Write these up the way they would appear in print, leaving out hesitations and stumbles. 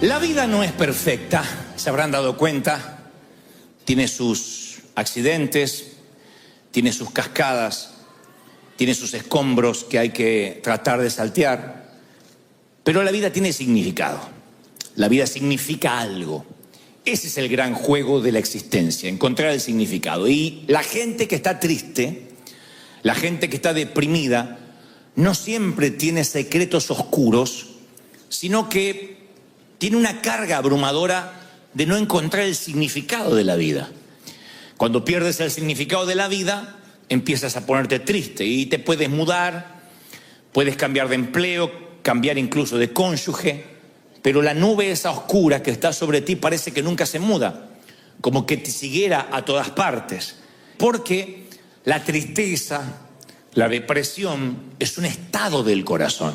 La vida no es perfecta, se habrán dado cuenta. Tiene sus accidentes, tiene sus cascadas, tiene sus escombros que hay que tratar de saltear. Pero la vida tiene significado. La vida significa algo. Ese es el gran juego de la existencia, encontrar el significado. Y la gente que está triste, la gente que está deprimida, no siempre tiene secretos oscuros, sino que tiene una carga abrumadora de no encontrar el significado de la vida. Cuando pierdes el significado de la vida, empiezas a ponerte triste y te puedes mudar, puedes cambiar de empleo, cambiar incluso de cónyuge, pero la nube esa oscura que está sobre ti parece que nunca se muda, como que te siguiera a todas partes, porque la tristeza, la depresión es un estado del corazón,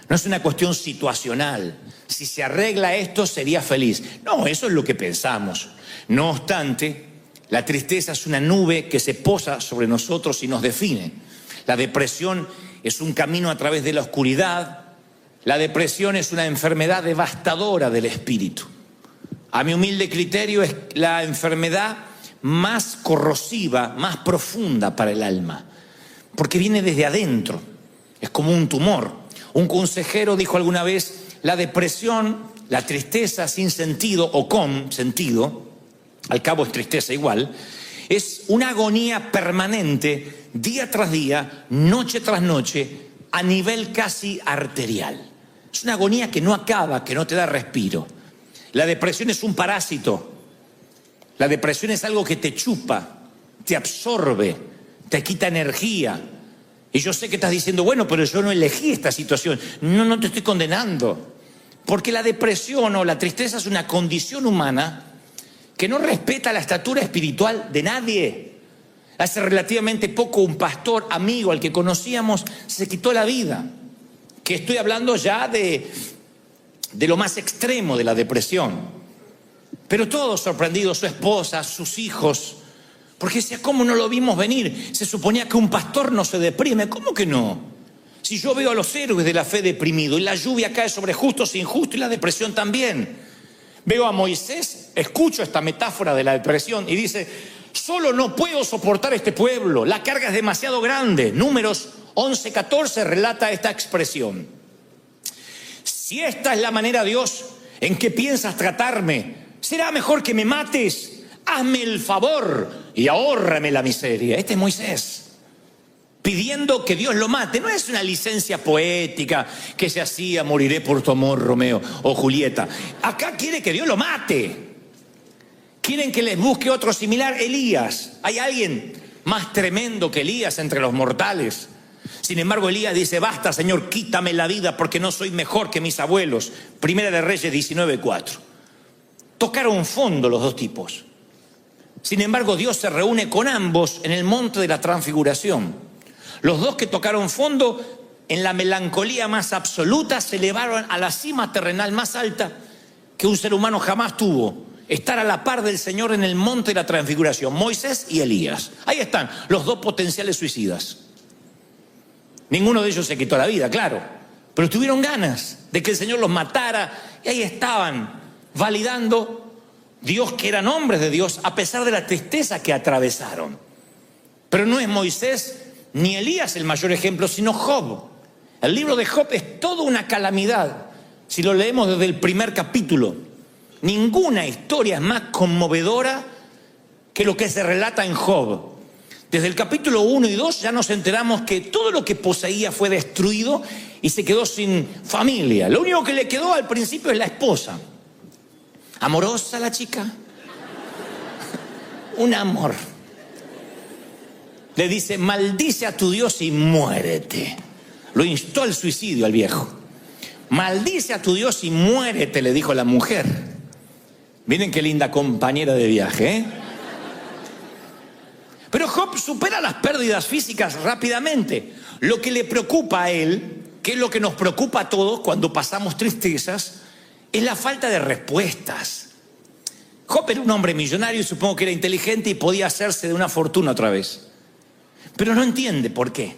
no es una cuestión situacional. Si se arregla esto, sería feliz. No, eso es lo que pensamos. No obstante, la tristeza es una nube que se posa sobre nosotros y nos define. La depresión es un camino a través de la oscuridad. La depresión es una enfermedad devastadora del espíritu. A mi humilde criterio, es la enfermedad más corrosiva, más profunda para el alma, porque viene desde adentro, es como un tumor. Un consejero dijo alguna vez: la depresión, la tristeza sin sentido o con sentido, al cabo es tristeza igual, es una agonía permanente, día tras día, noche tras noche, a nivel casi arterial. Es una agonía que no acaba, que no te da respiro. La depresión es un parásito. La depresión es algo que te chupa, te absorbe, te quita energía. Y yo sé que estás diciendo: bueno, pero yo no elegí esta situación. No te estoy condenando. Porque la depresión o la tristeza es una condición humana que no respeta la estatura espiritual de nadie. Hace relativamente poco un pastor amigo al que conocíamos se quitó la vida. Que estoy hablando ya de lo más extremo de la depresión. Pero todos sorprendidos, su esposa, sus hijos, porque decía: ¿cómo no lo vimos venir? Se suponía que un pastor no se deprime. ¿Cómo que no? Si yo veo a los héroes de la fe deprimidos, y la lluvia cae sobre justos e injustos, y la depresión también. Veo a Moisés, escucho esta metáfora de la depresión y dice: solo no puedo soportar este pueblo, la carga es demasiado grande. Números 11:14 relata esta expresión: si esta es la manera, Dios, en que piensas tratarme, será mejor que me mates. Hazme el favor y ahórrame la miseria. Este es Moisés pidiendo que Dios lo mate. No es una licencia poética que se hacía: moriré por tu amor, Romeo o Julieta. Acá quiere que Dios lo mate. Quieren que les busque otro similar. Elías. ¿Hay alguien más tremendo que Elías entre los mortales? Sin embargo, Elías dice: basta, Señor, quítame la vida, porque no soy mejor que mis abuelos. Primera de Reyes 19:4. Tocaron fondo los dos tipos. Sin embargo, Dios se reúne con ambos en el monte de la transfiguración. Los dos que tocaron fondo, en la melancolía más absoluta, se elevaron a la cima terrenal más alta que un ser humano jamás tuvo: estar a la par del Señor en el monte de la transfiguración. Moisés y Elías. Ahí están los dos potenciales suicidas. Ninguno de ellos se quitó la vida, claro, pero tuvieron ganas de que el Señor los matara, y ahí estaban validando Dios, que eran hombres de Dios, a pesar de la tristeza que atravesaron. Pero no es Moisés ni Elías el mayor ejemplo, sino Job. El libro de Job es toda una calamidad. Si lo leemos desde el primer capítulo, ninguna historia es más conmovedora que lo que se relata en Job. Desde el capítulo 1 y 2 ya nos enteramos que todo lo que poseía fue destruido y se quedó sin familia. Lo único que le quedó al principio es la esposa. Amorosa la chica. Un amor. Le dice: maldice a tu Dios y muérete. Lo instó al suicidio al viejo. Maldice a tu Dios y muérete, le dijo la mujer. Miren qué linda compañera de viaje, ¿eh? Pero Job supera las pérdidas físicas rápidamente. Lo que le preocupa a él, que es lo que nos preocupa a todos cuando pasamos tristezas, es la falta de respuestas. Job era un hombre millonario y supongo que era inteligente y podía hacerse de una fortuna otra vez. Pero no entiende por qué.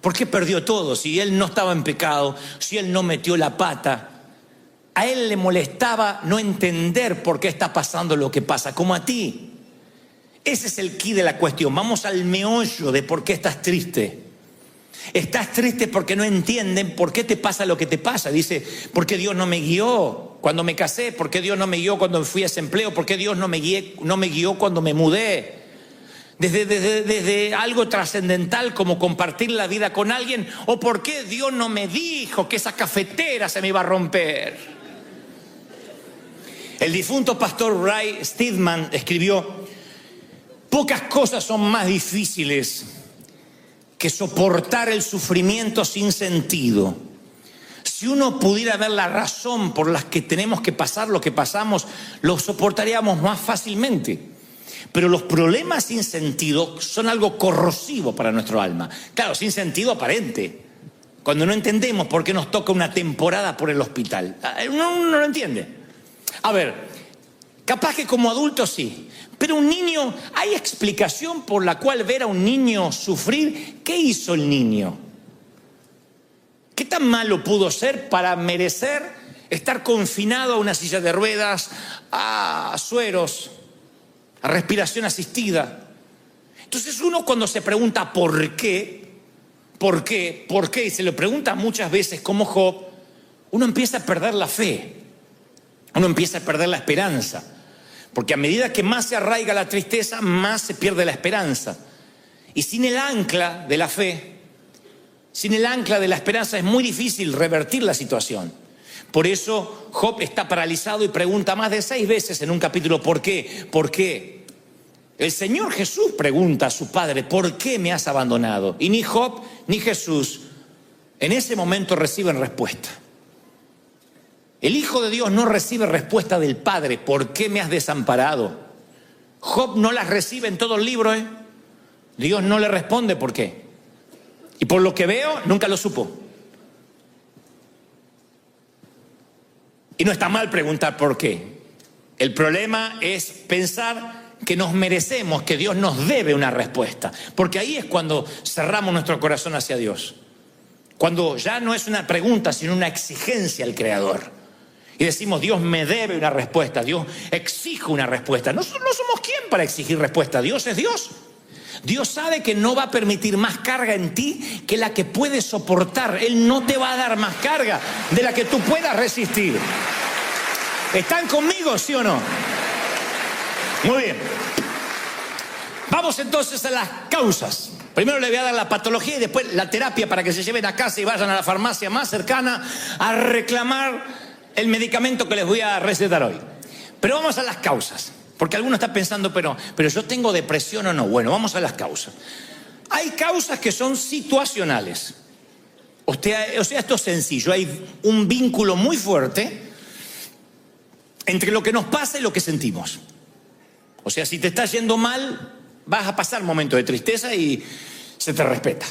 ¿Por qué perdió todo? Si él no estaba en pecado, si él no metió la pata. A él le molestaba no entender por qué está pasando lo que pasa, como a ti. Ese es el quid de la cuestión. Vamos al meollo de por qué estás triste. Estás triste porque no entienden por qué te pasa lo que te pasa. Dice, ¿por qué Dios no me guió cuando me casé? ¿Por qué Dios no me guió cuando fui a ese empleo? ¿Por qué Dios no me guió cuando me mudé? Desde algo trascendental como compartir la vida con alguien. ¿O por qué Dios no me dijo que esa cafetera se me iba a romper? El difunto pastor Ray Steadman escribió: pocas cosas son más difíciles que soportar el sufrimiento sin sentido. Si uno pudiera ver la razón por la que tenemos que pasar lo que pasamos, lo soportaríamos más fácilmente. Pero los problemas sin sentido son algo corrosivo para nuestro alma. Claro, sin sentido aparente. Cuando no entendemos por qué nos toca una temporada por el hospital. Uno no lo entiende. A ver, capaz que como adulto sí. Pero un niño, ¿hay explicación por la cual ver a un niño sufrir? ¿Qué hizo el niño? ¿Qué tan malo pudo ser para merecer estar confinado a una silla de ruedas, a sueros, a respiración asistida? Entonces uno cuando se pregunta ¿por qué? Y se lo pregunta muchas veces como Job, uno empieza a perder la fe, uno empieza a perder la esperanza. Porque a medida que más se arraiga la tristeza, más se pierde la esperanza. Y sin el ancla de la fe, sin el ancla de la esperanza, es muy difícil revertir la situación. Por eso Job está paralizado y pregunta más de 6 veces en un capítulo: ¿por qué? ¿Por qué? El Señor Jesús pregunta a su Padre: ¿por qué me has abandonado? Y ni Job ni Jesús en ese momento reciben respuesta. El Hijo de Dios no recibe respuesta del Padre: ¿por qué me has desamparado? Job no las recibe en todo el libro, ¿eh? Dios no le responde por qué. Y por lo que veo, nunca lo supo. Y no está mal preguntar por qué. El problema es pensar que nos merecemos, que Dios nos debe una respuesta. Porque ahí es cuando cerramos nuestro corazón hacia Dios. Cuando ya no es una pregunta, sino una exigencia al Creador. Y decimos, Dios me debe una respuesta, Dios exige una respuesta. No somos quién para exigir respuesta, Dios es Dios. Dios sabe que no va a permitir más carga en ti que la que puedes soportar. Él no te va a dar más carga de la que tú puedas resistir. ¿Están conmigo, sí o no? Muy bien. Vamos entonces a las causas. Primero le voy a dar la patología y después la terapia para que se lleven a casa y vayan a la farmacia más cercana a reclamar el medicamento que les voy a recetar hoy. Pero vamos a las causas, porque alguno está pensando, pero yo tengo depresión o no. Bueno, vamos a las causas. Hay causas que son situacionales. O sea, esto es sencillo. Hay un vínculo muy fuerte entre lo que nos pasa y lo que sentimos. O sea, si te está yendo mal, vas a pasar momentos de tristeza y se te respeta.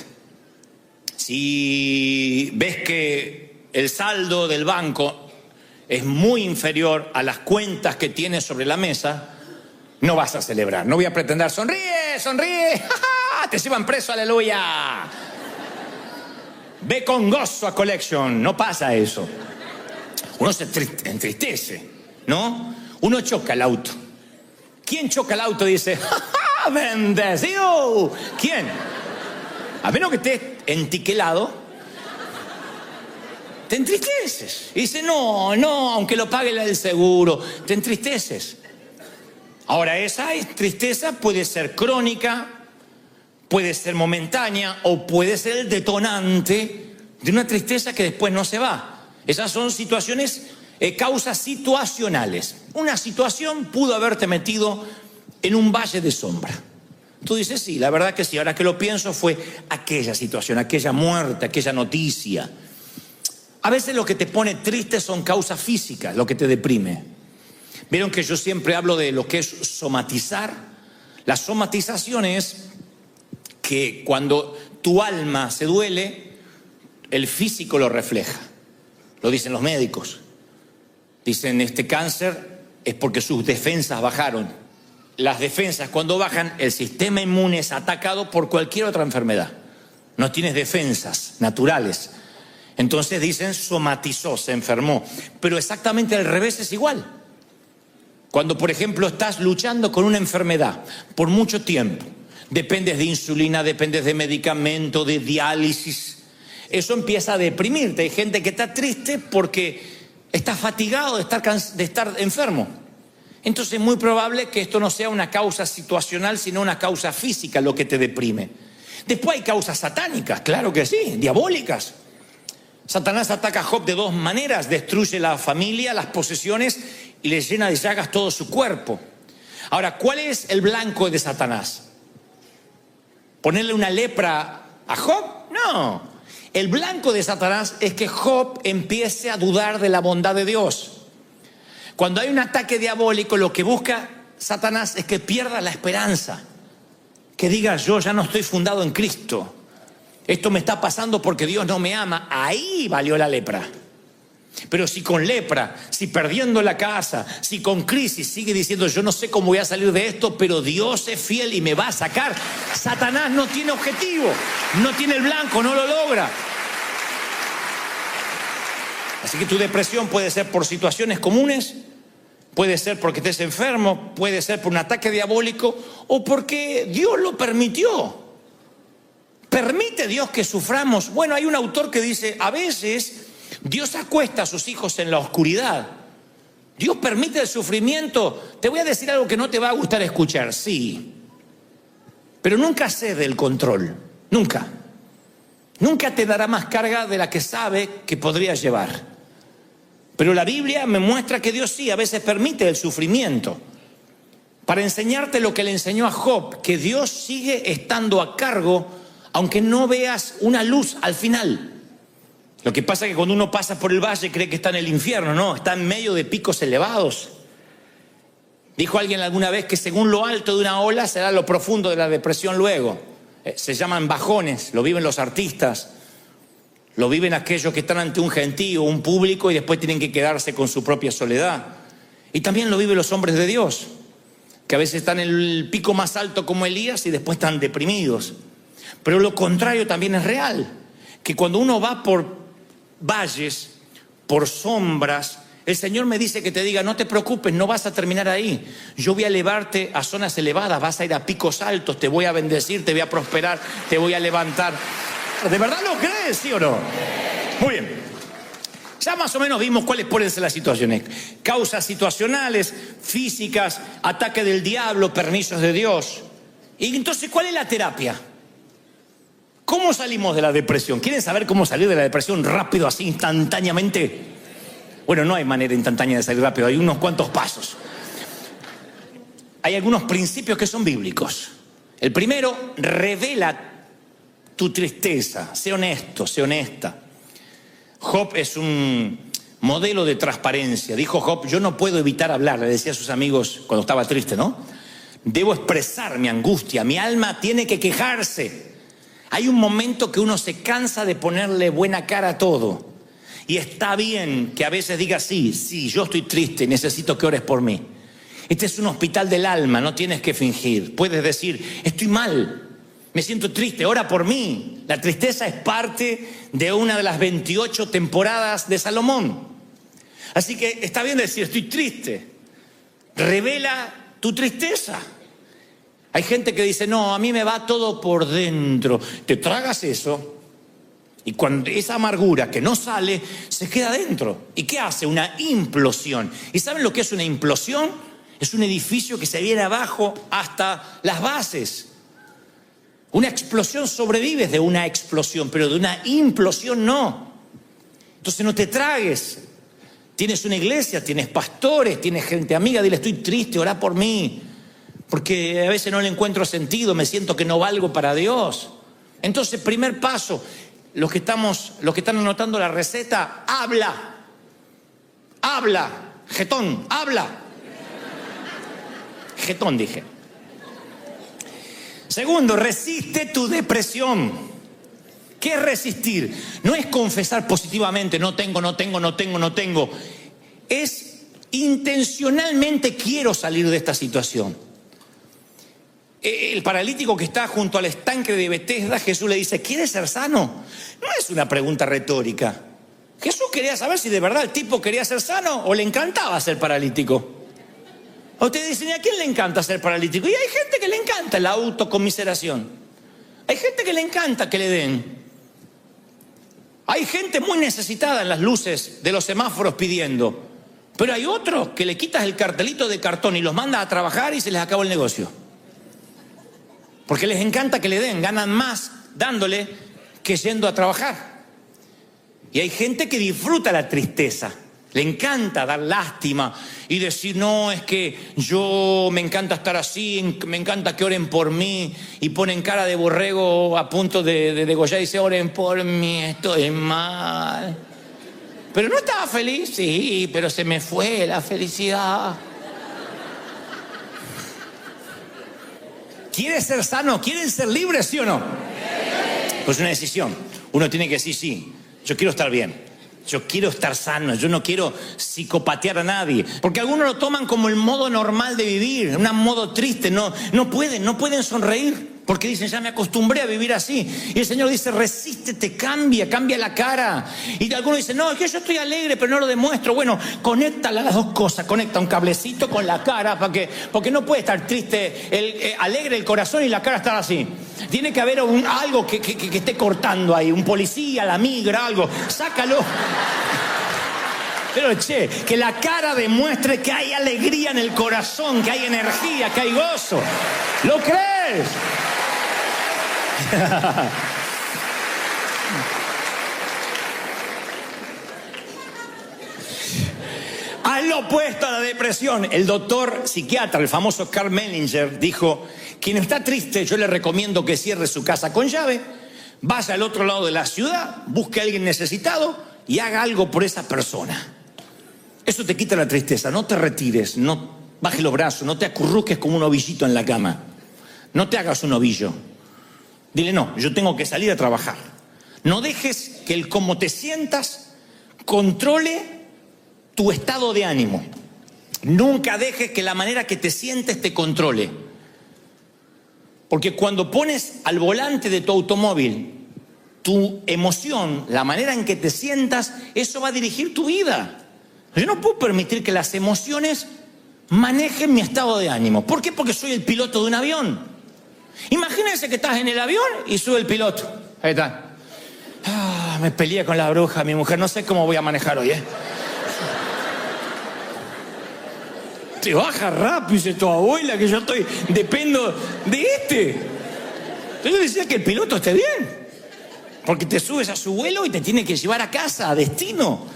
Si ves que el saldo del banco es muy inferior a las cuentas que tienes sobre la mesa, no vas a celebrar. No voy a pretender, sonríe, ¡ja, ja! Te llevan preso, aleluya. Ve con gozo a Collection, no pasa eso. Uno se entristece, ¿no? Uno choca el auto. ¿Quién choca el auto y dice, ¡ja, ja! ¡Bendecido! ¿Quién? A menos que estés entiquelado, te entristeces. Y dice, no, aunque lo pague el seguro, te entristeces. Ahora, esa tristeza puede ser crónica, puede ser momentánea o puede ser el detonante de una tristeza que después no se va. Esas son situaciones, causas situacionales. Una situación pudo haberte metido en un valle de sombra. Tú dices, sí, la verdad que sí. Ahora que lo pienso, fue aquella situación, aquella muerte, aquella noticia. A veces lo que te pone triste son causas físicas, lo que te deprime. Vieron que yo siempre hablo de lo que es somatizar. La somatización es que cuando tu alma se duele, el físico lo refleja. Lo dicen los médicos. Dicen, este cáncer es porque sus defensas bajaron. Las defensas cuando bajan, el sistema inmune es atacado por cualquier otra enfermedad. No tienes defensas naturales. Entonces dicen somatizó, se enfermó. Pero exactamente al revés es igual. Cuando, por ejemplo, estás luchando con una enfermedad por mucho tiempo, dependes de insulina, dependes de medicamento, de diálisis, eso empieza a deprimirte. Hay gente que está triste porque está fatigado de estar enfermo. Entonces es muy probable que esto no sea una causa situacional, sino una causa física lo que te deprime. Después hay causas satánicas, claro que sí, diabólicas. Satanás ataca a Job de dos maneras: destruye la familia, las posesiones, y le llena de llagas todo su cuerpo. Ahora, ¿cuál es el blanco de Satanás? ¿Ponerle una lepra a Job? No. El blanco de Satanás es que Job empiece a dudar de la bondad de Dios. Cuando hay un ataque diabólico, lo que busca Satanás es que pierda la esperanza. Que diga, yo ya no estoy fundado en Cristo. Esto me está pasando porque Dios no me ama. Ahí valió la lepra. Pero si con lepra, si perdiendo la casa, si con crisis sigue diciendo, yo no sé cómo voy a salir de esto, pero Dios es fiel y me va a sacar. Satanás no tiene objetivo, no tiene el blanco, no lo logra. Así que tu depresión puede ser por situaciones comunes, puede ser porque estés enfermo, puede ser por un ataque diabólico o porque Dios lo permitió. ¿Permite Dios que suframos? Bueno, hay un autor que dice, a veces Dios acuesta a sus hijos en la oscuridad. Dios permite el sufrimiento. Te voy a decir algo que no te va a gustar escuchar, sí. Pero nunca cede el control, nunca. Nunca te dará más carga de la que sabe que podrías llevar. Pero la Biblia me muestra que Dios sí, a veces permite el sufrimiento para enseñarte lo que le enseñó a Job, que Dios sigue estando a cargo aunque no veas una luz al final. Lo que pasa es que cuando uno pasa por el valle cree que está en el infierno. No, está en medio de picos elevados. Dijo alguien alguna vez que según lo alto de una ola será lo profundo de la depresión luego. Se llaman bajones, lo viven los artistas, lo viven aquellos que están ante un gentío, un público, y después tienen que quedarse con su propia soledad. Y también lo viven los hombres de Dios, que a veces están en el pico más alto como Elías y después están deprimidos. Pero lo contrario también es real, que cuando uno va por valles, por sombras, el Señor me dice que te diga, no te preocupes, no vas a terminar ahí. Yo voy a elevarte a zonas elevadas, vas a ir a picos altos, te voy a bendecir, te voy a prosperar, te voy a levantar. ¿De verdad lo crees, sí o no? Muy bien. Ya más o menos vimos cuáles pueden ser las situaciones. Causas situacionales, físicas, ataque del diablo, permisos de Dios. Y entonces, ¿cuál es la terapia? ¿Cómo salimos de la depresión? ¿Quieren saber cómo salir de la depresión rápido, así, instantáneamente? Bueno, no hay manera instantánea de salir rápido, hay unos cuantos pasos. Hay algunos principios que son bíblicos. El primero, revela tu tristeza. Sé honesto, sé honesta. Job es un modelo de transparencia. Dijo Job, yo no puedo evitar hablar, le decía a sus amigos cuando estaba triste, ¿no? Debo expresar mi angustia, mi alma tiene que quejarse. Hay un momento que uno se cansa de ponerle buena cara a todo. Y está bien que a veces digas, sí, yo estoy triste, necesito que ores por mí. Este es un hospital del alma, no tienes que fingir. Puedes decir, estoy mal, me siento triste, ora por mí. La tristeza es parte de una de las 28 temporadas de Salomón. Así que está bien decir, estoy triste. Revela tu tristeza. Hay gente que dice, no, a mí me va todo por dentro. Te tragas eso y cuando esa amargura que no sale, se queda dentro. ¿Y qué hace? Una implosión. ¿Y saben lo que es una implosión? Es un edificio que se viene abajo hasta las bases. Una explosión sobrevives de una explosión, pero de una implosión no. Entonces no te tragues. Tienes una iglesia, tienes pastores, tienes gente amiga, dile, estoy triste, orá por mí. Porque a veces no le encuentro sentido, me siento que no valgo para Dios. Entonces, primer paso, los que están anotando la receta, habla, jetón, habla. Jetón dije. Segundo, resiste tu depresión. ¿Qué es resistir? No es confesar positivamente, no tengo. Es intencionalmente quiero salir de esta situación. El paralítico que está junto al estanque de Betesda, Jesús le dice, ¿quieres ser sano? No es una pregunta retórica. Jesús quería saber si de verdad el tipo quería ser sano o le encantaba ser paralítico. O ustedes dicen, ¿y a quién le encanta ser paralítico? Y hay gente que le encanta la autocomiseración. Hay gente que le encanta que le den. Hay gente muy necesitada en las luces de los semáforos pidiendo. Pero hay otros que le quitas el cartelito de cartón y los mandas a trabajar y se les acabó el negocio. Porque les encanta que le den, ganan más dándole que yendo a trabajar. Y hay gente que disfruta la tristeza, le encanta dar lástima y decir, no, es que yo me encanta estar así, me encanta que oren por mí, y ponen cara de borrego a punto de degollar y dice, oren por mí, estoy mal. Pero no estaba feliz, sí, pero se me fue la felicidad. ¿Quieres ser sano? ¿Quieren ser libres, sí o no? Pues una decisión. Uno tiene que decir, sí, yo quiero estar bien. Yo quiero estar sano, yo no quiero psicopatear a nadie. Porque algunos lo toman como el modo normal de vivir, un modo triste, no pueden sonreír. Porque dicen, ya me acostumbré a vivir así. Y el Señor dice, resístete, cambia la cara. Y algunos dicen, no, es que yo estoy alegre, pero no lo demuestro. Bueno, conecta las dos cosas, conecta un cablecito con la cara, porque no puede estar triste, alegre el corazón y la cara estar así. Tiene que haber algo que esté cortando ahí, un policía, la migra, algo. Sácalo. Pero que la cara demuestre que hay alegría en el corazón, que hay energía, que hay gozo. ¿Lo crees? Al lo opuesto a la depresión, el doctor psiquiatra, el famoso Karl Menninger, dijo, quien está triste, yo le recomiendo que cierre su casa con llave, vaya al otro lado de la ciudad, busque a alguien necesitado y haga algo por esa persona. Eso te quita la tristeza. No te retires, no bajes los brazos, no te acurruques como un ovillito en la cama. No te hagas un ovillo. Dile, no, yo tengo que salir a trabajar. No dejes que el cómo te sientas controle tu estado de ánimo. Nunca dejes que la manera que te sientes te controle. Porque cuando pones al volante de tu automóvil tu emoción, la manera en que te sientas, eso va a dirigir tu vida. Yo no puedo permitir que las emociones manejen mi estado de ánimo. ¿Por qué? Porque soy el piloto de un avión. Imagínense que estás en el avión y sube el piloto. Ahí está. Me peleé con la bruja, mi mujer. No sé cómo voy a manejar hoy, Te baja rápido, dice tu abuela, que yo dependo de este. Entonces yo decía que el piloto esté bien. Porque te subes a su vuelo y te tiene que llevar a casa, a destino.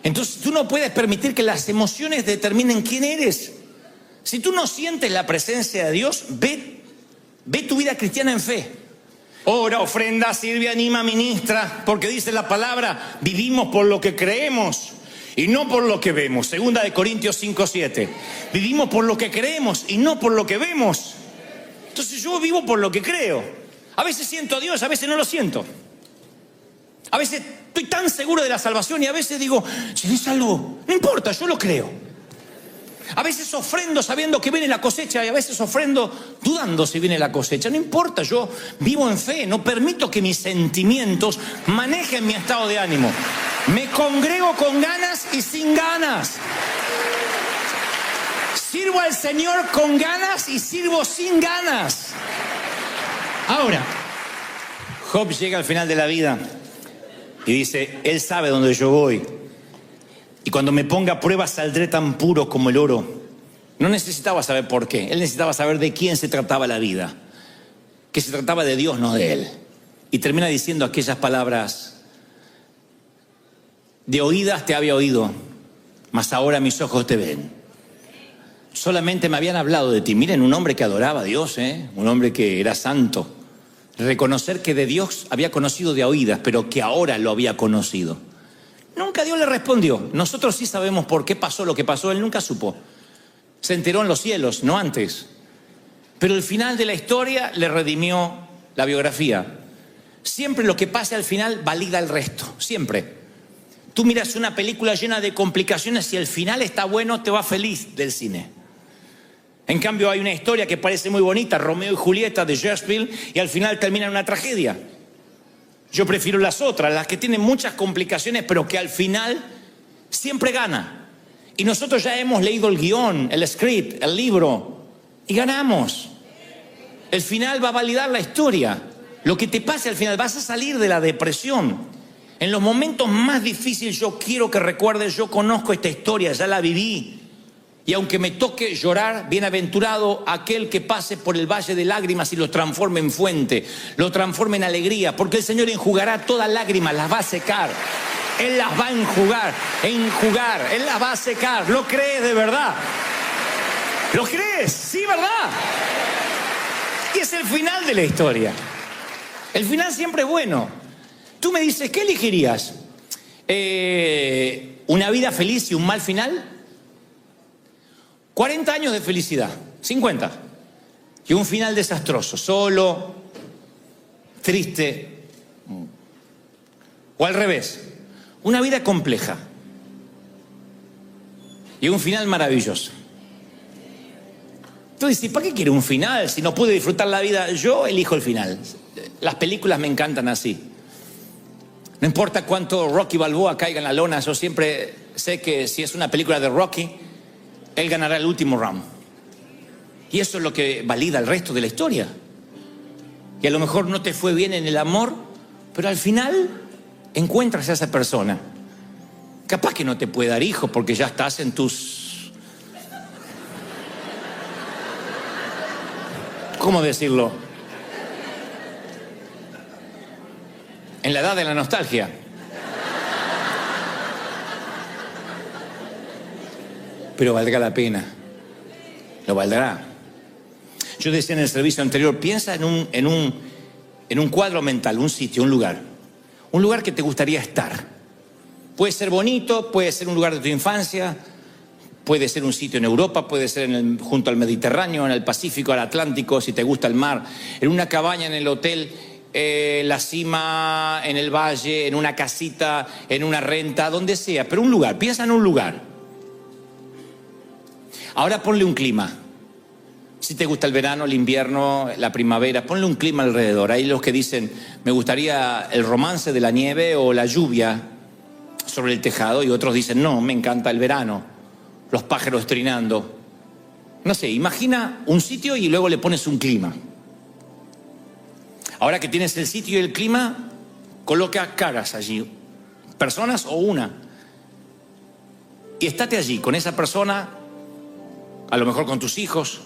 Entonces tú no puedes permitir que las emociones determinen quién eres. Si tú no sientes la presencia de Dios, ve tu vida cristiana en fe. Ora, ofrenda, sirve, anima, ministra, porque dice la palabra, vivimos por lo que creemos y no por lo que vemos. 2 Corintios 5:7. Vivimos por lo que creemos y no por lo que vemos. Entonces yo vivo por lo que creo. A veces siento a Dios, a veces no lo siento. A veces estoy tan seguro de la salvación y a veces digo, seré salvo. No importa, yo lo creo. A veces ofrendo sabiendo que viene la cosecha y a veces ofrendo dudando si viene la cosecha. No importa, yo vivo en fe, no permito que mis sentimientos manejen mi estado de ánimo. Me congrego con ganas y sin ganas. Sirvo al Señor con ganas y sirvo sin ganas. Ahora, Job llega al final de la vida y dice, Él sabe dónde yo voy. Y cuando me ponga a prueba saldré tan puro como el oro. No necesitaba saber por qué. Él necesitaba saber de quién se trataba la vida. Que se trataba de Dios, no de él. Y termina diciendo aquellas palabras. De oídas te había oído, mas ahora mis ojos te ven. Solamente me habían hablado de ti. Miren, un hombre que adoraba a Dios, un hombre que era santo. Reconocer que de Dios había conocido de oídas, pero que ahora lo había conocido. Nunca Dios le respondió. Nosotros sí sabemos por qué pasó lo que pasó. Él nunca supo. Se enteró en los cielos, no antes. Pero el final de la historia le redimió la biografía. Siempre lo que pase al final valida el resto. Siempre. Tú miras una película llena de complicaciones y el final está bueno, te vas feliz del cine. En cambio hay una historia que parece muy bonita, Romeo y Julieta de Shakespeare, y al final termina en una tragedia. Yo prefiero las otras, las que tienen muchas complicaciones, pero que al final siempre gana. Y nosotros ya hemos leído el guión, el script, el libro, y ganamos. El final va a validar la historia. Lo que te pase al final, vas a salir de la depresión. En los momentos más difíciles yo quiero que recuerdes, yo conozco esta historia, ya la viví. Y aunque me toque llorar, bienaventurado aquel que pase por el valle de lágrimas y lo transforme en fuente, lo transforme en alegría, porque el Señor enjugará todas lágrimas, las va a secar. Él las va a enjugar, Él las va a secar. ¿Lo crees de verdad? ¿Lo crees? Sí, ¿verdad? Y es el final de la historia. El final siempre es bueno. Tú me dices, ¿qué elegirías? ¿Una vida feliz y un mal final? 40 años de felicidad, 50. Y un final desastroso, solo, triste. O al revés, una vida compleja y un final maravilloso. Tú dices, ¿para qué quiero un final si no pude disfrutar la vida? Yo elijo el final. Las películas me encantan así. No importa cuánto Rocky Balboa caiga en la lona, yo siempre sé que si es una película de Rocky, él ganará el último round. Y eso es lo que valida el resto de la historia. Y a lo mejor no te fue bien en el amor, pero al final encuentras a esa persona. Capaz que no te puede dar hijos porque ya estás en tus... ¿Cómo decirlo? En la edad de la nostalgia. Pero valdrá la pena. Lo valdrá. Yo decía en el servicio anterior, piensa en un cuadro mental, un sitio, un lugar. Un lugar que te gustaría estar. Puede ser bonito, puede ser un lugar de tu infancia, puede ser un sitio en Europa, puede ser junto al Mediterráneo, en el Pacífico, al Atlántico, si te gusta el mar, en una cabaña en el hotel, la cima, en el valle, en una casita, en una renta, donde sea, pero un lugar, piensa en un lugar. Ahora ponle un clima. Si te gusta el verano, el invierno, la primavera, ponle un clima alrededor. Hay los que dicen, me gustaría el romance de la nieve o la lluvia sobre el tejado, y otros dicen, no, me encanta el verano, los pájaros trinando. No sé, imagina un sitio y luego le pones un clima. Ahora que tienes el sitio y el clima, coloca caras allí, personas o una. Y estate allí con esa persona, a lo mejor con tus hijos.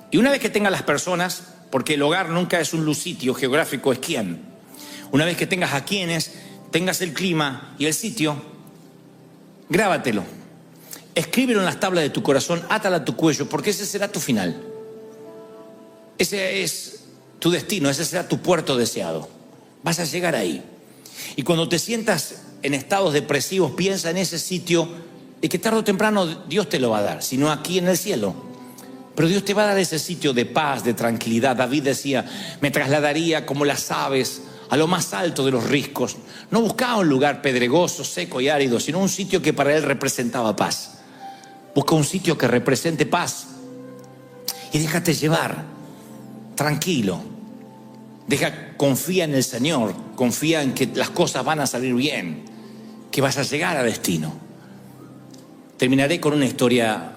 Y una vez que tengas las personas, porque el hogar nunca es un sitio geográfico, es quién. Una vez que tengas a quienes, tengas el clima y el sitio, grábatelo. Escríbelo en las tablas de tu corazón, átala a tu cuello, porque ese será tu final. Ese es tu destino, ese será tu puerto deseado. Vas a llegar ahí. Y cuando te sientas en estados depresivos, piensa en ese sitio y que tarde o temprano Dios te lo va a dar, sino aquí en el cielo. Pero Dios te va a dar ese sitio de paz, de tranquilidad. David decía, me trasladaría como las aves a lo más alto de los riscos. No buscaba un lugar pedregoso, seco y árido, sino un sitio que para él representaba paz. Busca un sitio que represente paz y déjate llevar, tranquilo. Confía en el Señor, confía en que las cosas van a salir bien, que vas a llegar a destino. Terminaré con una historia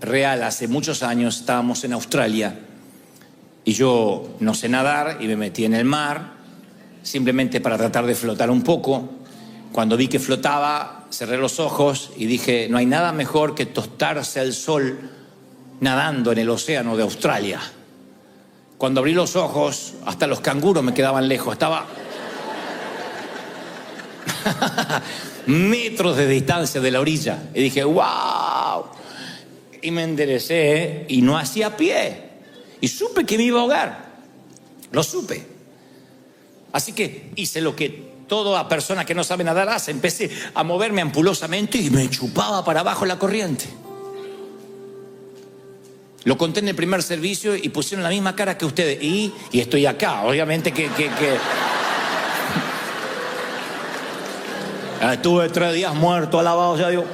real. Hace muchos años estábamos en Australia y yo no sé nadar y me metí en el mar simplemente para tratar de flotar un poco. Cuando vi que flotaba, cerré los ojos y dije, no hay nada mejor que tostarse al sol nadando en el océano de Australia. Cuando abrí los ojos, hasta los canguros me quedaban lejos. Estaba metros de distancia de la orilla. Y dije, ¡wow! Y me enderecé y no hacía pie. Y supe que me iba a ahogar. Lo supe. Así que hice lo que toda persona que no sabe nadar hace. Empecé a moverme ampulosamente y me chupaba para abajo la corriente. Lo conté en el primer servicio y pusieron la misma cara que ustedes. Y estoy acá, obviamente que... Estuve 3 días muerto, alabado sea Dios.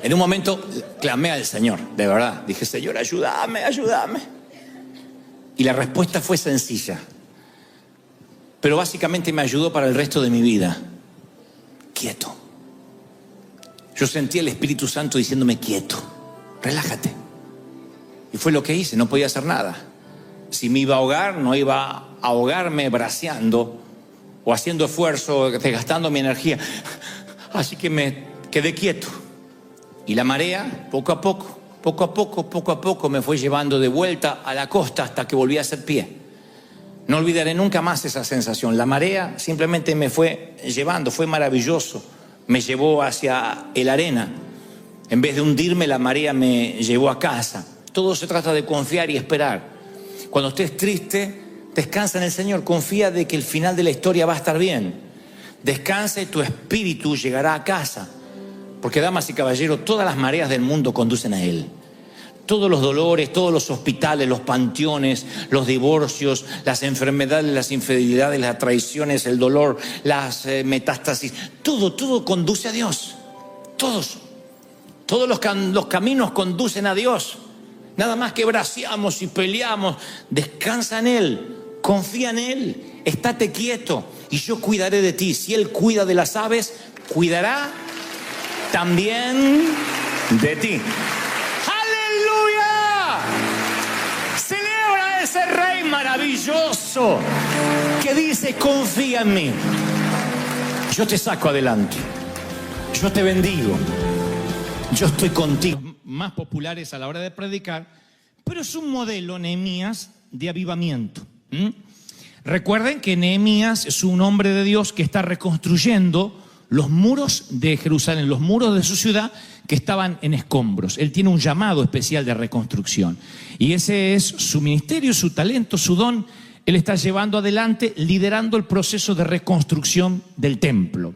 En un momento clamé al Señor, de verdad. Dije, Señor, ayúdame, ayúdame. Y la respuesta fue sencilla, pero básicamente me ayudó para el resto de mi vida. Quieto. Yo sentí el Espíritu Santo diciéndome, quieto, relájate. Y fue lo que hice, no podía hacer nada. Si me iba a ahogar, no iba a ahogarme braceando o haciendo esfuerzo, desgastando mi energía. Así que me quedé quieto. Y la marea, poco a poco, me fue llevando de vuelta a la costa hasta que volví a hacer pie. No olvidaré nunca más esa sensación. La marea simplemente me fue llevando, fue maravilloso. Me llevó hacia la arena. En vez de hundirme, la marea me llevó a casa. Todo se trata de confiar y esperar. Cuando estés triste, descansa en el Señor. Confía de que el final de la historia va a estar bien. Descansa y tu espíritu llegará a casa. Porque, damas y caballeros, todas las mareas del mundo conducen a Él. Todos los dolores, todos los hospitales, los panteones, los divorcios, las enfermedades, las infidelidades, las traiciones, el dolor, las metástasis, todo conduce a Dios. Todos los caminos conducen a Dios. Nada más que braceamos y peleamos. Descansa en Él, confía en Él, estate quieto y yo cuidaré de ti. Si Él cuida de las aves, cuidará también de ti. ¡Aleluya! Celebra a ese Rey maravilloso que dice, confía en mí. Yo te saco adelante. Yo te bendigo. Yo estoy contigo. Más populares a la hora de predicar, pero es un modelo, Nehemías, de avivamiento. Recuerden que Nehemías es un hombre de Dios que está reconstruyendo los muros de Jerusalén, los muros de su ciudad que estaban en escombros. Él tiene un llamado especial de reconstrucción y ese es su ministerio, su talento, su don. Él está llevando adelante, liderando el proceso de reconstrucción del templo.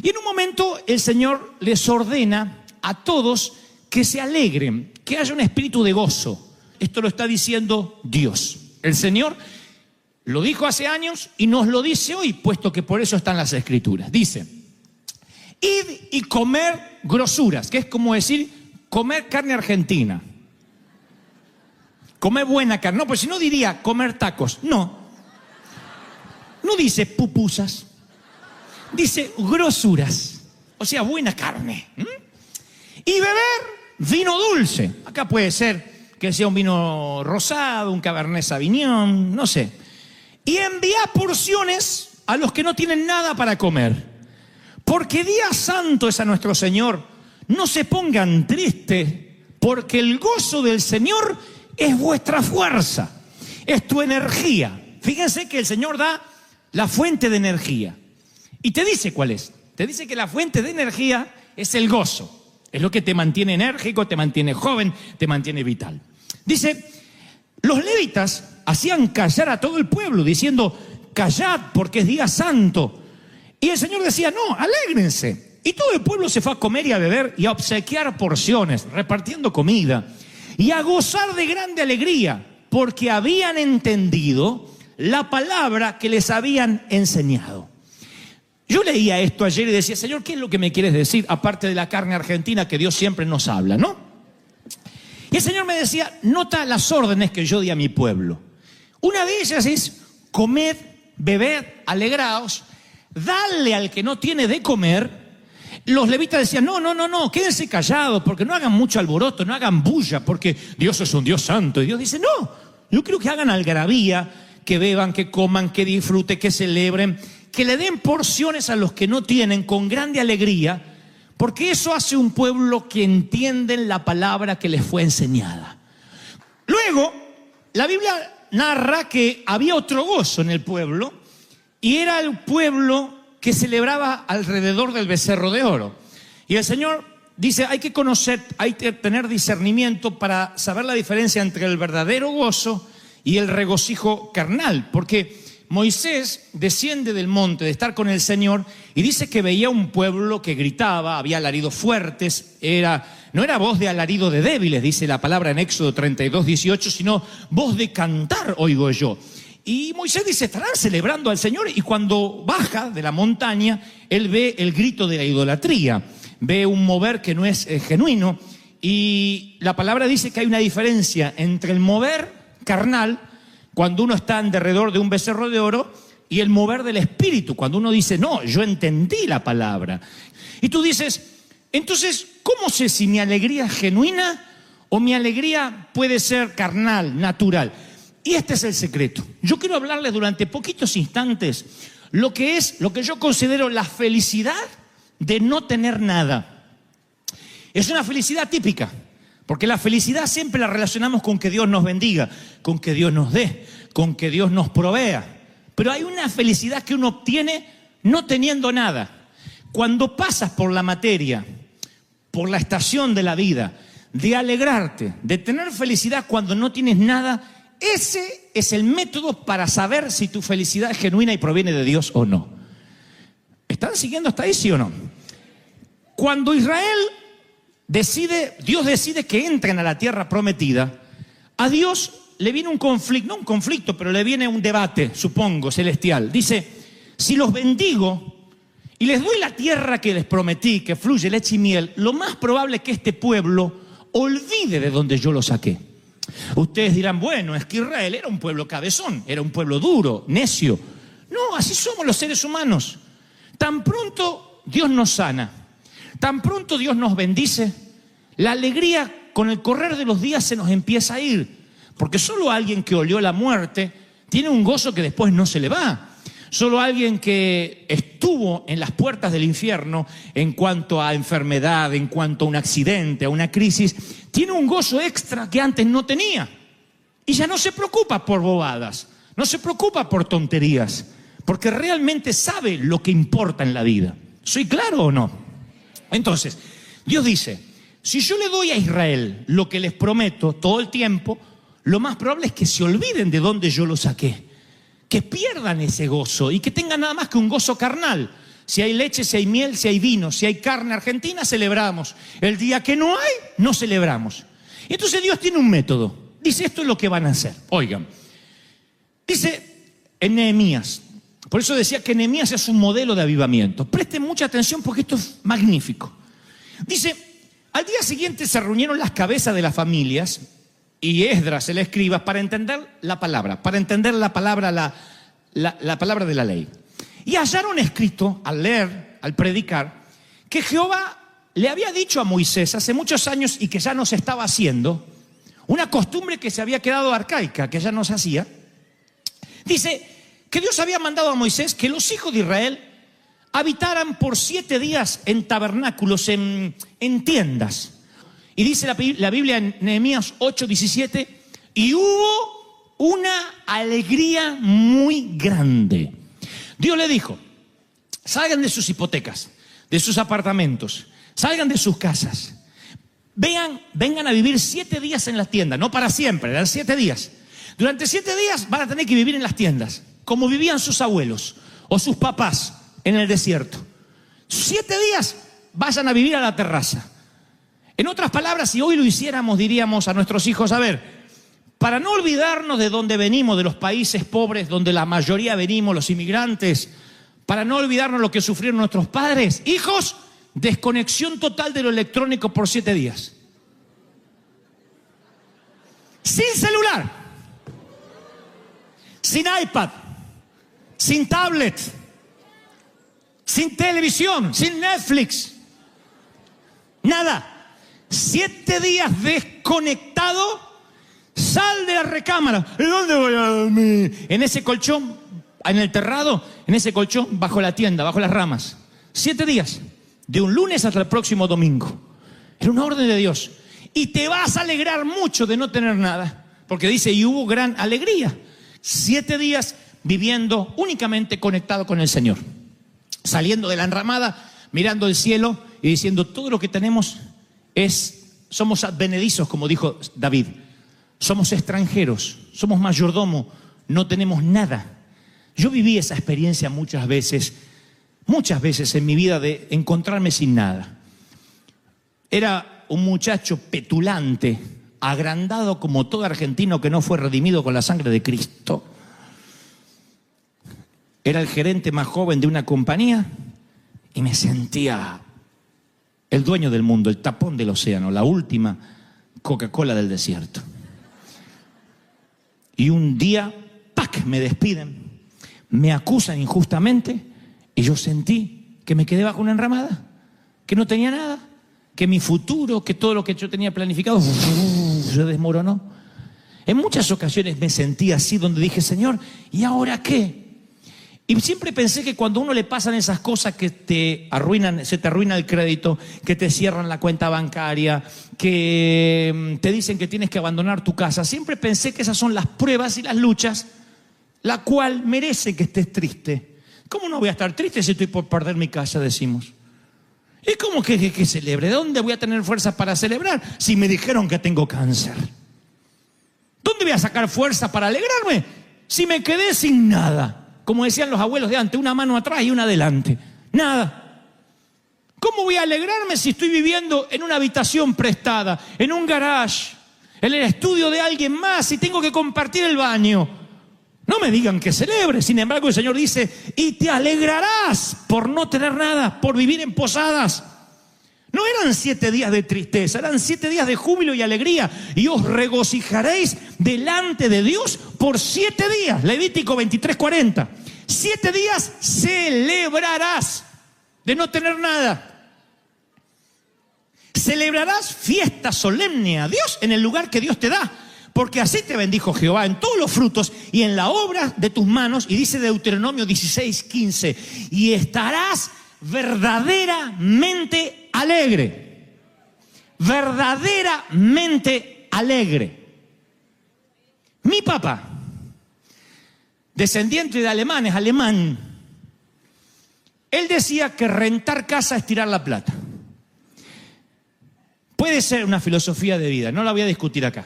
Y en un momento el Señor les ordena a todos que se alegren, que haya un espíritu de gozo. Esto lo está diciendo Dios. El Señor lo dijo hace años y nos lo dice hoy, puesto que por eso están las Escrituras. Dice, id y comer grosuras, que es como decir, comer carne argentina. Comer buena carne. No, pues si no diría comer tacos. No. No dice pupusas. Dice grosuras. O sea, buena carne. Y beber vino dulce. Acá puede ser que sea un vino rosado, un Cabernet Sauvignon, no sé. Y envía porciones a los que no tienen nada para comer. Porque día santo es a nuestro Señor. No se pongan tristes, porque el gozo del Señor es vuestra fuerza, es tu energía. Fíjense que el Señor da la fuente de energía. Y te dice cuál es. Te dice que la fuente de energía es el gozo. Es lo que te mantiene enérgico, te mantiene joven, te mantiene vital. Dice, los levitas hacían callar a todo el pueblo, diciendo, callad porque es día santo. Y el Señor decía, no, alégrense. Y todo el pueblo se fue a comer y a beber y a obsequiar porciones, repartiendo comida. Y a gozar de grande alegría, porque habían entendido la palabra que les habían enseñado. Yo leía esto ayer y decía, Señor, ¿qué es lo que me quieres decir? Aparte de la carne argentina que Dios siempre nos habla, ¿no? Y el Señor me decía, nota las órdenes que yo di a mi pueblo. Una de ellas es, comed, bebed, alegraos, dale al que no tiene de comer. Los levitas decían, no, quédense callados, porque no hagan mucho alboroto, no hagan bulla, porque Dios es un Dios santo. Y Dios dice, no, yo quiero que hagan algarabía, que beban, que coman, que disfruten, que celebren, que le den porciones a los que no tienen con grande alegría, porque eso hace un pueblo que entienden la palabra que les fue enseñada. Luego, la Biblia narra que había otro gozo en el pueblo, y era el pueblo que celebraba alrededor del becerro de oro. Y el Señor dice, hay que conocer, hay que tener discernimiento para saber la diferencia entre el verdadero gozo y el regocijo carnal, porque Moisés desciende del monte de estar con el Señor y dice que veía un pueblo que gritaba, había alaridos fuertes, no era voz de alarido de débiles, dice la palabra en Éxodo 32, 18, sino voz de cantar oigo yo. Y Moisés dice, estarán celebrando al Señor, y cuando baja de la montaña, él ve el grito de la idolatría, ve un mover que no es genuino. Y la palabra dice que hay una diferencia entre el mover carnal, cuando uno está alrededor de un becerro de oro, y el mover del espíritu, cuando uno dice, no, yo entendí la palabra. Y tú dices, entonces, ¿cómo sé si mi alegría es genuina o mi alegría puede ser carnal, natural? Y este es el secreto. Yo quiero hablarles durante poquitos instantes lo que yo considero la felicidad de no tener nada. Es una felicidad típica, porque la felicidad siempre la relacionamos con que Dios nos bendiga, con que Dios nos dé, con que Dios nos provea. Pero hay una felicidad que uno obtiene no teniendo nada. Cuando pasas por la materia, por la estación de la vida, de alegrarte, de tener felicidad cuando no tienes nada, ese es el método para saber si tu felicidad es genuina y proviene de Dios o no. ¿Están siguiendo hasta ahí, sí o no? Cuando Dios decide que entren a la tierra prometida, a Dios le viene un conflicto, no un conflicto, pero le viene un debate, supongo, celestial. Dice, si los bendigo y les doy la tierra que les prometí, que fluye leche y miel, lo más probable es que este pueblo olvide de donde yo lo saqué. Ustedes dirán, bueno, es que Israel era un pueblo cabezón, era un pueblo duro, necio. No, así somos los seres humanos. Tan pronto Dios nos sana, tan pronto Dios nos bendice, la alegría con el correr de los días se nos empieza a ir. Porque solo alguien que olió la muerte tiene un gozo que después no se le va. Solo alguien que estuvo en las puertas del infierno en cuanto a enfermedad, en cuanto a un accidente, a una crisis, tiene un gozo extra que antes no tenía. Y ya no se preocupa por bobadas, no se preocupa por tonterías, porque realmente sabe lo que importa en la vida. ¿Soy claro o no? Entonces, Dios dice, si yo le doy a Israel lo que les prometo todo el tiempo, lo más probable es que se olviden de dónde yo lo saqué, que pierdan ese gozo y que tengan nada más que un gozo carnal. Si hay leche, si hay miel, si hay vino, si hay carne argentina, celebramos. El día que no hay, no celebramos. Entonces Dios tiene un método. Dice, esto es lo que van a hacer. Oigan, dice en Nehemías, por eso decía que Nehemías es un modelo de avivamiento. Presten mucha atención porque esto es magnífico. Dice, al día siguiente se reunieron las cabezas de las familias y Esdras, el escriba, para entender la palabra, la palabra de la ley. Y hallaron escrito, al leer, al predicar, que Jehová le había dicho a Moisés hace muchos años y que ya no se estaba haciendo, una costumbre que se había quedado arcaica, que ya no se hacía. Dice que Dios había mandado a Moisés que los hijos de Israel habitaran por 7 días en tabernáculos, en tiendas. Y dice la Biblia en Nehemías 8:17, y hubo una alegría muy grande. Dios le dijo, salgan de sus hipotecas, de sus apartamentos, salgan de sus casas, vengan a vivir 7 días en las tiendas, no para siempre, eran 7 días. Durante 7 días van a tener que vivir en las tiendas, como vivían sus abuelos o sus papás en el desierto. 7 días vayan a vivir a la terraza. En otras palabras, si hoy lo hiciéramos, diríamos a nuestros hijos, a ver, para no olvidarnos de dónde venimos, de los países pobres donde la mayoría venimos, los inmigrantes, para no olvidarnos lo que sufrieron nuestros padres, hijos, desconexión total de lo electrónico por 7 días. Sin celular, sin iPad, sin tablet, sin televisión, sin Netflix, nada. 7 días desconectado, sal de la recámara. ¿Y dónde voy a dormir? En ese colchón, en el terrado, en ese colchón, bajo la tienda, bajo las ramas. 7 días, de un lunes hasta el próximo domingo. Era una orden de Dios. Y te vas a alegrar mucho de no tener nada, porque dice, y hubo gran alegría. 7 días viviendo únicamente conectado con el Señor. Saliendo de la enramada, mirando el cielo y diciendo, todo lo que tenemos somos advenedizos, como dijo David. Somos extranjeros, somos mayordomo, no tenemos nada. Yo viví esa experiencia muchas veces en mi vida de encontrarme sin nada. Era un muchacho petulante, agrandado como todo argentino que no fue redimido con la sangre de Cristo. Era el gerente más joven de una compañía y me sentía el dueño del mundo, el tapón del océano, la última Coca-Cola del desierto. Y un día, ¡pac!, me despiden, me acusan injustamente y yo sentí que me quedé bajo una enramada, que no tenía nada, que mi futuro, que todo lo que yo tenía planificado se desmoronó. En muchas ocasiones me sentí así, donde dije, Señor, ¿y ahora qué? Y siempre pensé que cuando a uno le pasan esas cosas que te arruinan, se te arruina el crédito, que te cierran la cuenta bancaria, que te dicen que tienes que abandonar tu casa, siempre pensé que esas son las pruebas y las luchas, la cual merece que estés triste. ¿Cómo no voy a estar triste si estoy por perder mi casa, decimos? ¿Y cómo que celebre? ¿De dónde voy a tener fuerza para celebrar si me dijeron que tengo cáncer? ¿Dónde voy a sacar fuerza para alegrarme si me quedé sin nada? Como decían los abuelos de antes, una mano atrás y una adelante. Nada. ¿Cómo voy a alegrarme si estoy viviendo en una habitación prestada, en un garage, en el estudio de alguien más y tengo que compartir el baño? No me digan que celebre. Sin embargo, el Señor dice, y te alegrarás por no tener nada, por vivir en posadas. No eran 7 días de tristeza, eran 7 días de júbilo y alegría. Y os regocijaréis delante de Dios por 7 días. Levítico 23:40. 7 días celebrarás de no tener nada. Celebrarás fiesta solemne a Dios en el lugar que Dios te da. Porque así te bendijo Jehová en todos los frutos y en la obra de tus manos. Y dice Deuteronomio 16:15. Y estarás verdaderamente alegre. Verdaderamente alegre. Mi papá, descendiente de alemanes, alemán, él decía que rentar casa es tirar la plata. Puede ser una filosofía de vida, no la voy a discutir acá.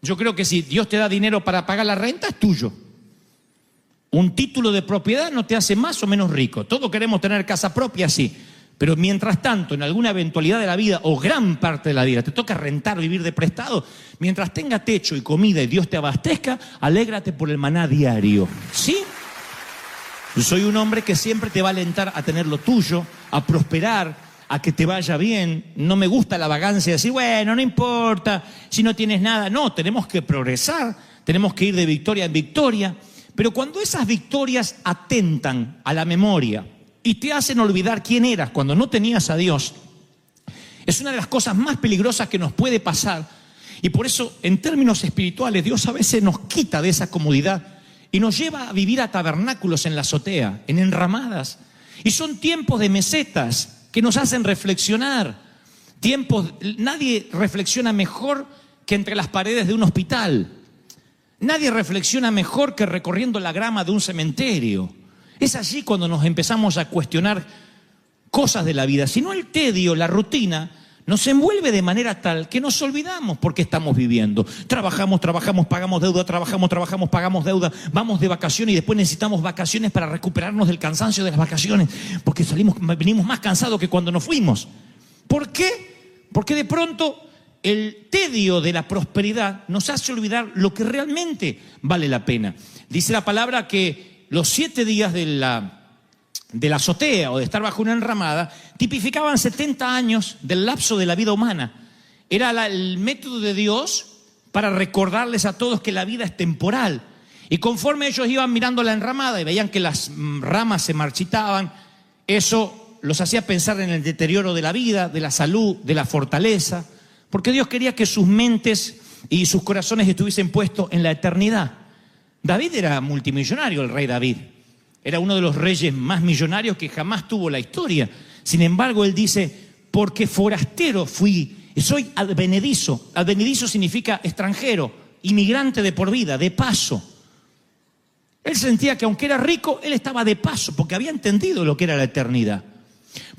Yo creo que si Dios te da dinero para pagar la renta, es tuyo. Un título de propiedad no te hace más o menos rico. Todos queremos tener casa propia, sí. Pero mientras tanto, en alguna eventualidad de la vida, o gran parte de la vida, te toca rentar, vivir de prestado, mientras tenga techo y comida y Dios te abastezca, alégrate por el maná diario. ¿Sí? Yo soy un hombre que siempre te va a alentar a tener lo tuyo, a prosperar, a que te vaya bien. No me gusta la vagancia de decir, bueno, no importa si no tienes nada. No, tenemos que progresar, tenemos que ir de victoria en victoria. Pero cuando esas victorias atentan a la memoria y te hacen olvidar quién eras cuando no tenías a Dios, es una de las cosas más peligrosas que nos puede pasar. Y por eso, en términos espirituales, Dios a veces nos quita de esa comodidad y nos lleva a vivir a tabernáculos en la azotea, en enramadas. Y son tiempos de mesetas que nos hacen reflexionar. Nadie reflexiona mejor que entre las paredes de un hospital. Nadie reflexiona mejor que recorriendo la grama de un cementerio. Es allí cuando nos empezamos a cuestionar cosas de la vida. Si no, el tedio, la rutina, nos envuelve de manera tal que nos olvidamos por qué estamos viviendo. Trabajamos, pagamos deuda, trabajamos, pagamos deuda, vamos de vacaciones y después necesitamos vacaciones para recuperarnos del cansancio de las vacaciones, porque venimos más cansados que cuando nos fuimos. ¿Por qué? Porque de pronto el tedio de la prosperidad nos hace olvidar lo que realmente vale la pena. Dice la palabra que los 7 días de la azotea o de estar bajo una enramada tipificaban 70 años del lapso de la vida humana. Era el método de Dios para recordarles a todos que la vida es temporal. Y conforme ellos iban mirando la enramada y veían que las ramas se marchitaban, eso los hacía pensar en el deterioro de la vida, de la salud, de la fortaleza, porque Dios quería que sus mentes y sus corazones estuviesen puestos en la eternidad. David era multimillonario, el rey David. Era uno de los reyes más millonarios que jamás tuvo la historia. Sin embargo, él dice, porque forastero fui, soy advenedizo. Advenedizo significa extranjero, inmigrante de por vida, de paso. Él sentía que aunque era rico, él estaba de paso, porque había entendido lo que era la eternidad.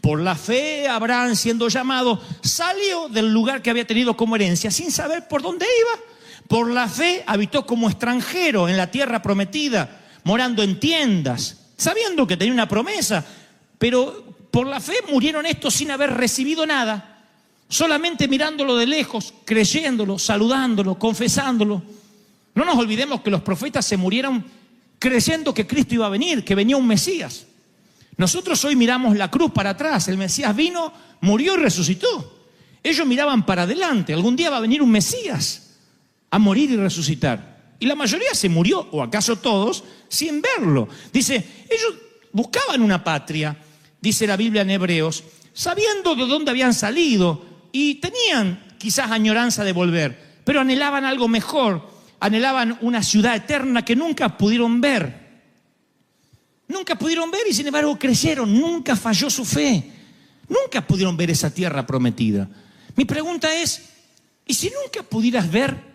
Por la fe, Abraham, siendo llamado, salió del lugar que había tenido como herencia, sin saber por dónde iba. Por la fe, habitó como extranjero en la tierra prometida, morando en tiendas, sabiendo que tenía una promesa, pero por la fe murieron estos sin haber recibido nada, solamente mirándolo de lejos, creyéndolo, saludándolo, confesándolo. No nos olvidemos que los profetas se murieron creyendo que Cristo iba a venir, que venía un Mesías. Nosotros hoy miramos la cruz para atrás. El Mesías vino, murió y resucitó. Ellos miraban para adelante. Algún día va a venir un Mesías a morir y resucitar. Y la mayoría se murió, o acaso todos, sin verlo. Dice, ellos buscaban una patria, dice la Biblia en Hebreos, sabiendo de dónde habían salido y tenían quizás añoranza de volver, pero anhelaban algo mejor, anhelaban una ciudad eterna que nunca pudieron ver. Nunca pudieron ver y sin embargo creyeron, nunca falló su fe. Nunca pudieron ver esa tierra prometida. Mi pregunta es, ¿y si nunca pudieras ver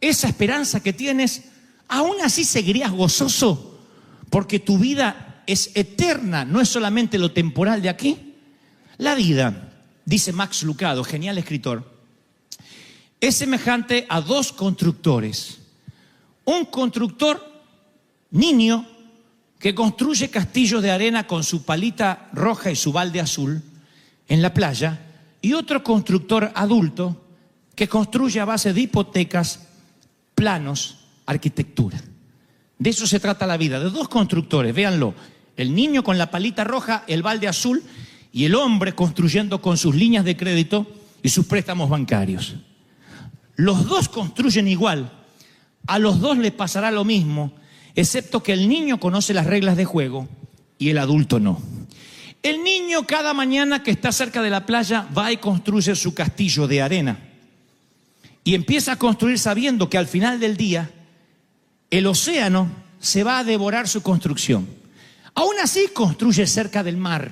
esa esperanza que tienes, aún así seguirías gozoso? Porque tu vida es eterna, no es solamente lo temporal de aquí. La vida, dice Max Lucado, genial escritor, es semejante a dos constructores. Un constructor niño que construye castillos de arena con su palita roja y su balde azul en la playa, y otro constructor adulto que construye a base de hipotecas, planos, arquitectura. De eso se trata la vida, de dos constructores, véanlo, el niño con la palita roja, el balde azul, y el hombre construyendo con sus líneas de crédito y sus préstamos bancarios. Los dos construyen igual, a los dos les pasará lo mismo, excepto que el niño conoce las reglas de juego y el adulto no. El niño cada mañana que está cerca de la playa va y construye su castillo de arena. Y empieza a construir sabiendo que al final del día el océano se va a devorar su construcción. Aún así construye cerca del mar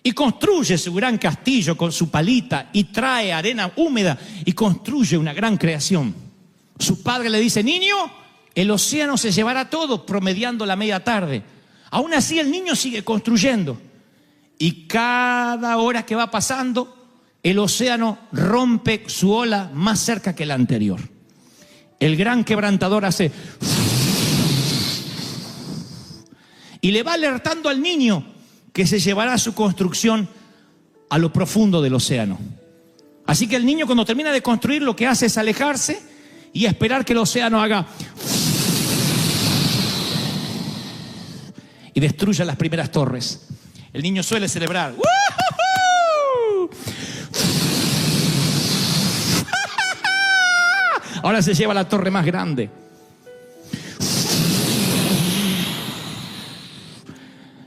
y construye su gran castillo con su palita y trae arena húmeda y construye una gran creación. Su padre le dice, niño, el océano se llevará todo, promediando la media tarde. Aún así el niño sigue construyendo. Y cada hora que va pasando, el océano rompe su ola más cerca que la anterior. El gran quebrantador hace... y le va alertando al niño que se llevará su construcción a lo profundo del océano. Así que el niño, cuando termina de construir, lo que hace es alejarse y esperar que el océano haga... y destruya las primeras torres. El niño suele celebrar. Ahora se lleva la torre más grande.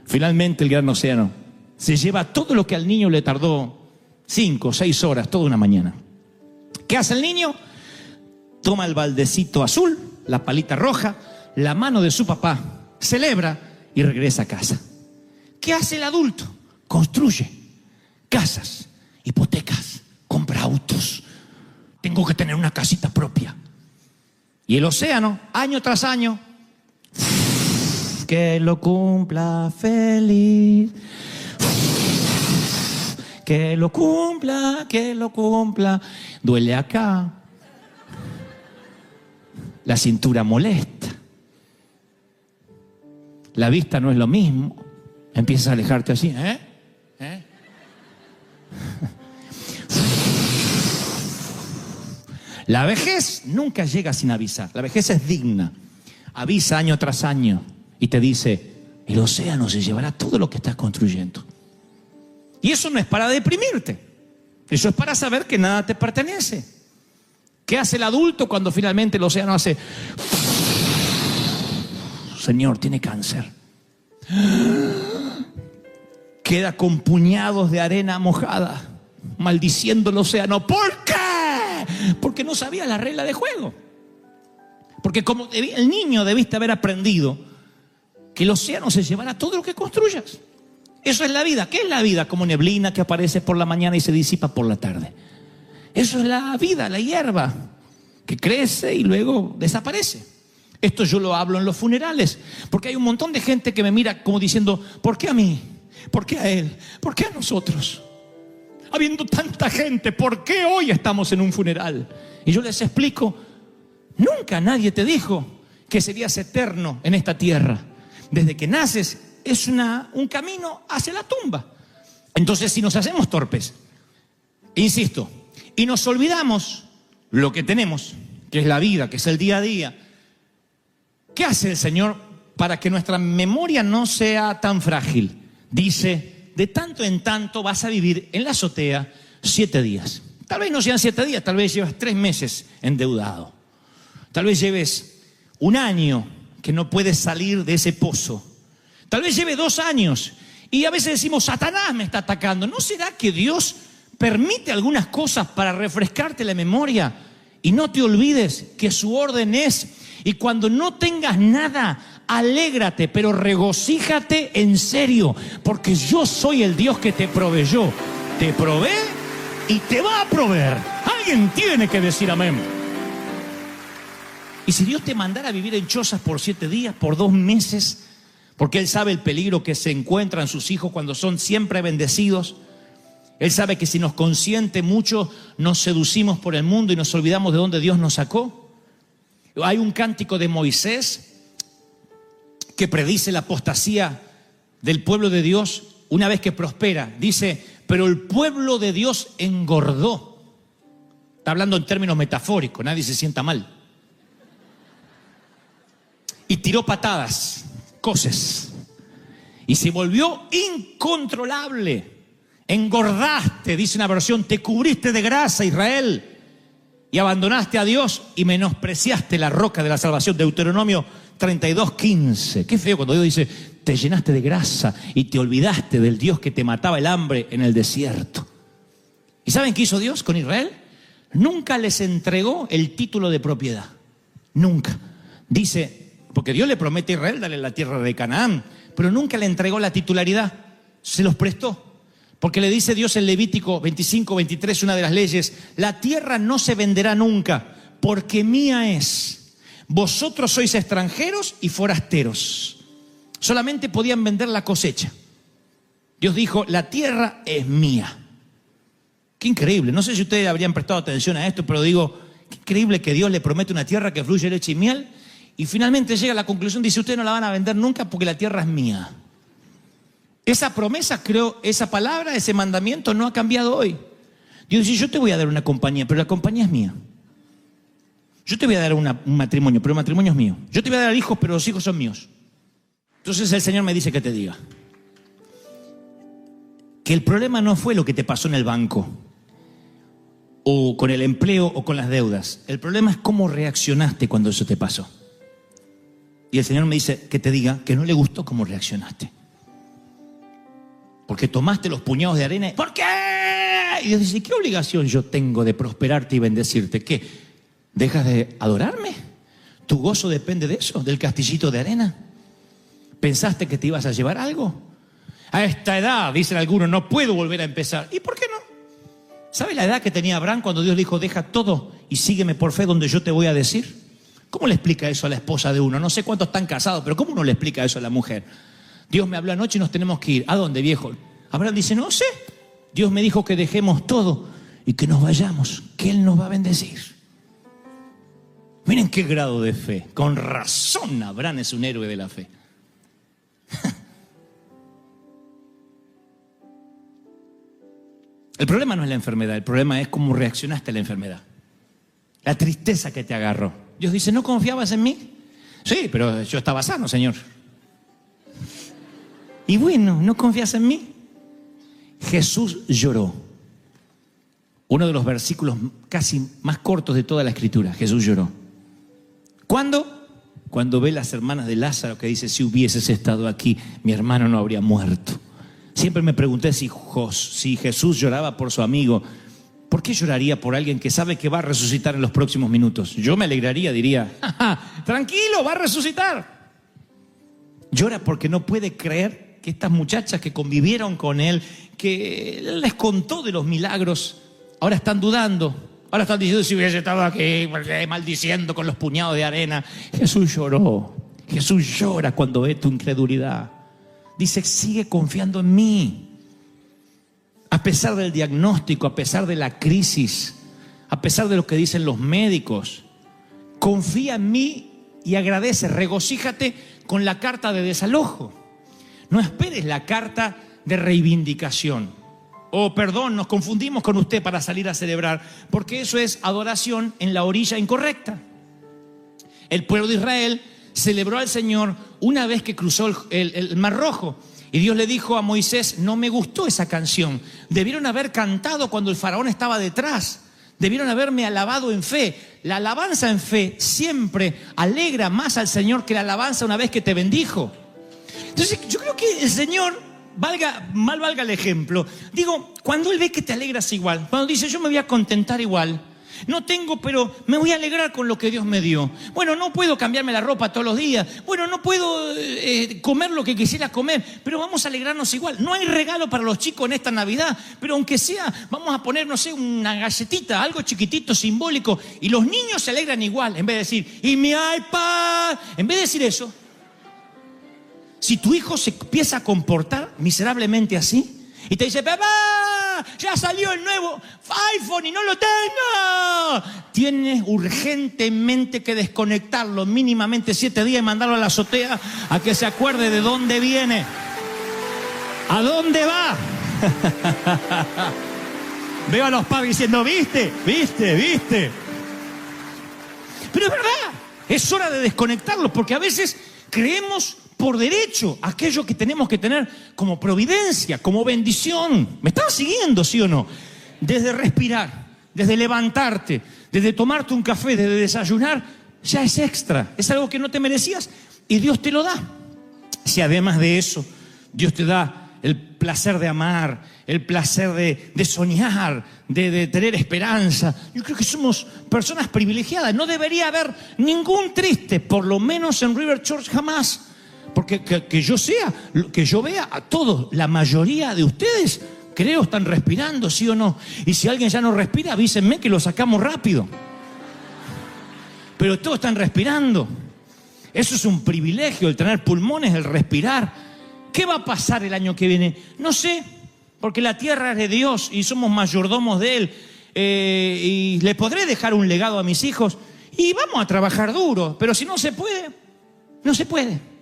Finalmente el gran océano se lleva todo lo que al niño le tardó 5 o 6 horas, toda una mañana. ¿Qué hace el niño? Toma el baldecito azul, la palita roja, la mano de su papá, celebra y regresa a casa. ¿Qué hace el adulto? Construye casas, hipotecas, compra autos. Tengo que tener una casita propia. Y el océano, año tras año, que lo cumpla feliz. Que lo cumpla, que lo cumpla. Duele acá. La cintura molesta. La vista no es lo mismo. Empiezas a alejarte así, La vejez nunca llega sin avisar. La vejez es digna. Avisa año tras año y te dice, el océano se llevará todo lo que estás construyendo. Y eso no es para deprimirte. Eso es para saber que nada te pertenece. ¿Qué hace el adulto cuando finalmente el océano hace... Señor, tiene cáncer? Queda con puñados de arena mojada, maldiciendo el océano. ¿Por qué? Porque no sabía la regla de juego. Porque como el niño debiste haber aprendido que el océano se llevará todo lo que construyas. Eso es la vida. ¿Qué es la vida? Como neblina que aparece por la mañana y se disipa por la tarde. Eso es la vida, la hierba que crece y luego desaparece. Esto yo lo hablo en los funerales, porque hay un montón de gente que me mira como diciendo, ¿por qué a mí? ¿Por qué a él? ¿Por qué a nosotros? Habiendo tanta gente, ¿por qué hoy estamos en un funeral? Y yo les explico, nunca nadie te dijo que serías eterno en esta tierra. Desde que naces es un camino hacia la tumba. Entonces, si nos hacemos torpes, insisto, y nos olvidamos lo que tenemos, que es la vida, que es el día a día, ¿qué hace el Señor para que nuestra memoria no sea tan frágil? dice, de tanto en tanto vas a vivir en la azotea 7 días. Tal vez no sean 7 días, tal vez llevas 3 meses endeudado. Tal vez lleves 1 año que no puedes salir de ese pozo. Tal vez lleve 2 años y a veces decimos, Satanás me está atacando. ¿No será que Dios permite algunas cosas para refrescarte la memoria y no te olvides que su orden es? Y cuando no tengas nada, alégrate, pero regocíjate en serio, porque yo soy el Dios que te proveyó. Te provee y te va a proveer. Alguien tiene que decir amén. Y si Dios te mandara a vivir en chozas por 7 días, por 2 meses, porque Él sabe el peligro que se encuentran sus hijos cuando son siempre bendecidos. Él sabe que si nos consiente mucho, nos seducimos por el mundo y nos olvidamos de dónde Dios nos sacó. Hay un cántico de Moisés que predice la apostasía del pueblo de Dios una vez que prospera. Dice, pero el pueblo de Dios engordó. Está hablando en términos metafóricos, nadie se sienta mal. Y tiró patadas, coces, y se volvió incontrolable. Engordaste, dice una versión, te cubriste de grasa, Israel, y abandonaste a Dios y menospreciaste la roca de la salvación. Deuteronomio 32:15. Qué feo cuando Dios dice, te llenaste de grasa y te olvidaste del Dios que te mataba el hambre en el desierto. ¿Y saben qué hizo Dios con Israel? Nunca les entregó el título de propiedad. Nunca. Dice, porque Dios le promete a Israel darle la tierra de Canaán, pero nunca le entregó la titularidad. Se los prestó. Porque le dice Dios en Levítico 25:23, una de las leyes, la tierra no se venderá nunca, porque mía es. Vosotros sois extranjeros y forasteros. Solamente podían vender la cosecha. Dios dijo, la tierra es mía. Qué increíble. No sé si ustedes habrían prestado atención a esto, pero digo, qué increíble que Dios le promete una tierra que fluye leche y miel y finalmente llega a la conclusión, dice, ustedes no la van a vender nunca porque la tierra es mía. Esa promesa, creo, esa palabra, ese mandamiento no ha cambiado hoy. Dios dice, yo te voy a dar una compañía, pero la compañía es mía. Yo te voy a dar un matrimonio, pero el matrimonio es mío. Yo te voy a dar hijos, pero los hijos son míos. Entonces el Señor me dice que te diga que el problema no fue lo que te pasó en el banco, o con el empleo, o con las deudas. El problema es cómo reaccionaste cuando eso te pasó. Y el Señor me dice que te diga que no le gustó cómo reaccionaste. Porque tomaste los puñados de arena. ¿Por qué? Y Dios dice, ¿qué obligación yo tengo de prosperarte y bendecirte? ¿Qué? ¿Dejas de adorarme? ¿Tu gozo depende de eso? ¿Del castillito de arena? ¿Pensaste que te ibas a llevar algo? A esta edad, dicen algunos, no puedo volver a empezar. ¿Y por qué no? ¿Sabe la edad que tenía Abraham cuando Dios le dijo, deja todo y sígueme por fe donde yo te voy a decir? ¿Cómo le explica eso a la esposa de uno? No sé cuántos están casados, pero ¿cómo uno le explica eso a la mujer? Dios me habló anoche y nos tenemos que ir. ¿A dónde, viejo? Abraham dice, no sé. Dios me dijo que dejemos todo y que nos vayamos, que Él nos va a bendecir. Miren qué grado de fe. Con razón Abraham es un héroe de la fe. El problema no es la enfermedad, el problema es cómo reaccionaste a la enfermedad. La tristeza que te agarró. Dios dice, ¿no confiabas en mí? Sí, pero yo estaba sano, Señor. Y bueno, ¿no confías en mí? Jesús lloró. Uno de los versículos casi más cortos de toda la Escritura. Jesús lloró. ¿Cuándo? Cuando ve las hermanas de Lázaro que dice, si hubieses estado aquí, mi hermano no habría muerto. Siempre me pregunté si Jesús lloraba por su amigo, ¿por qué lloraría por alguien que sabe que va a resucitar en los próximos minutos? Yo me alegraría, diría, tranquilo, va a resucitar. Llora porque no puede creer que estas muchachas que convivieron con él, que él les contó de los milagros, ahora están dudando. Ahora están diciendo, si hubiese estado aquí, maldiciendo con los puñados de arena. Jesús lloró. Jesús llora cuando ve tu incredulidad. Dice, sigue confiando en mí. A pesar del diagnóstico, a pesar de la crisis, a pesar de lo que dicen los médicos, confía en mí y agradece, regocíjate con la carta de desalojo. No esperes la carta de reivindicación. Perdón, nos confundimos con usted para salir a celebrar, porque eso es adoración en la orilla incorrecta. El pueblo de Israel celebró al Señor una vez que cruzó el Mar Rojo. Y Dios le dijo a Moisés, no me gustó esa canción. Debieron haber cantado cuando el faraón estaba detrás. Debieron haberme alabado en fe. La alabanza en fe siempre alegra más al Señor que la alabanza una vez que te bendijo. Entonces yo creo que el Señor, mal valga el ejemplo, digo, cuando Él ve que te alegras igual, cuando dice yo me voy a contentar igual, no tengo, pero me voy a alegrar con lo que Dios me dio. Bueno, no puedo cambiarme la ropa todos los días. Bueno, no puedo comer lo que quisiera comer, pero vamos a alegrarnos igual. No hay regalo para los chicos en esta Navidad, pero aunque sea, vamos a poner, no sé, una galletita, algo chiquitito, simbólico, y los niños se alegran igual, en vez de decir, y mi iPad, en vez de decir eso. Si tu hijo se empieza a comportar miserablemente así, y te dice, papá, ya salió el nuevo iPhone y no lo tengo, tienes urgentemente que desconectarlo mínimamente 7 días y mandarlo a la azotea a que se acuerde de dónde viene, a dónde va. Veo a los padres diciendo, ¿viste? Pero es verdad, es hora de desconectarlos, porque a veces creemos por derecho aquello que tenemos que tener como providencia, como bendición. ¿Me estás siguiendo, sí o no? Desde respirar, desde levantarte, desde tomarte un café, desde desayunar, ya es extra. Es algo que no te merecías y Dios te lo da. Si además de eso, Dios te da el placer de amar, el placer de soñar, de tener esperanza. Yo creo que somos personas privilegiadas. No debería haber ningún triste, por lo menos en River Church jamás. Porque que yo vea a todos, la mayoría de ustedes, creo, están respirando, ¿sí o no? Y si alguien ya no respira, avísenme que lo sacamos rápido. Pero todos están respirando. Eso es un privilegio, el tener pulmones, el respirar. ¿Qué va a pasar el año que viene? No sé, porque la tierra es de Dios y somos mayordomos de Él. Y le podré dejar un legado a mis hijos y vamos a trabajar duro. Pero si no se puede, no se puede.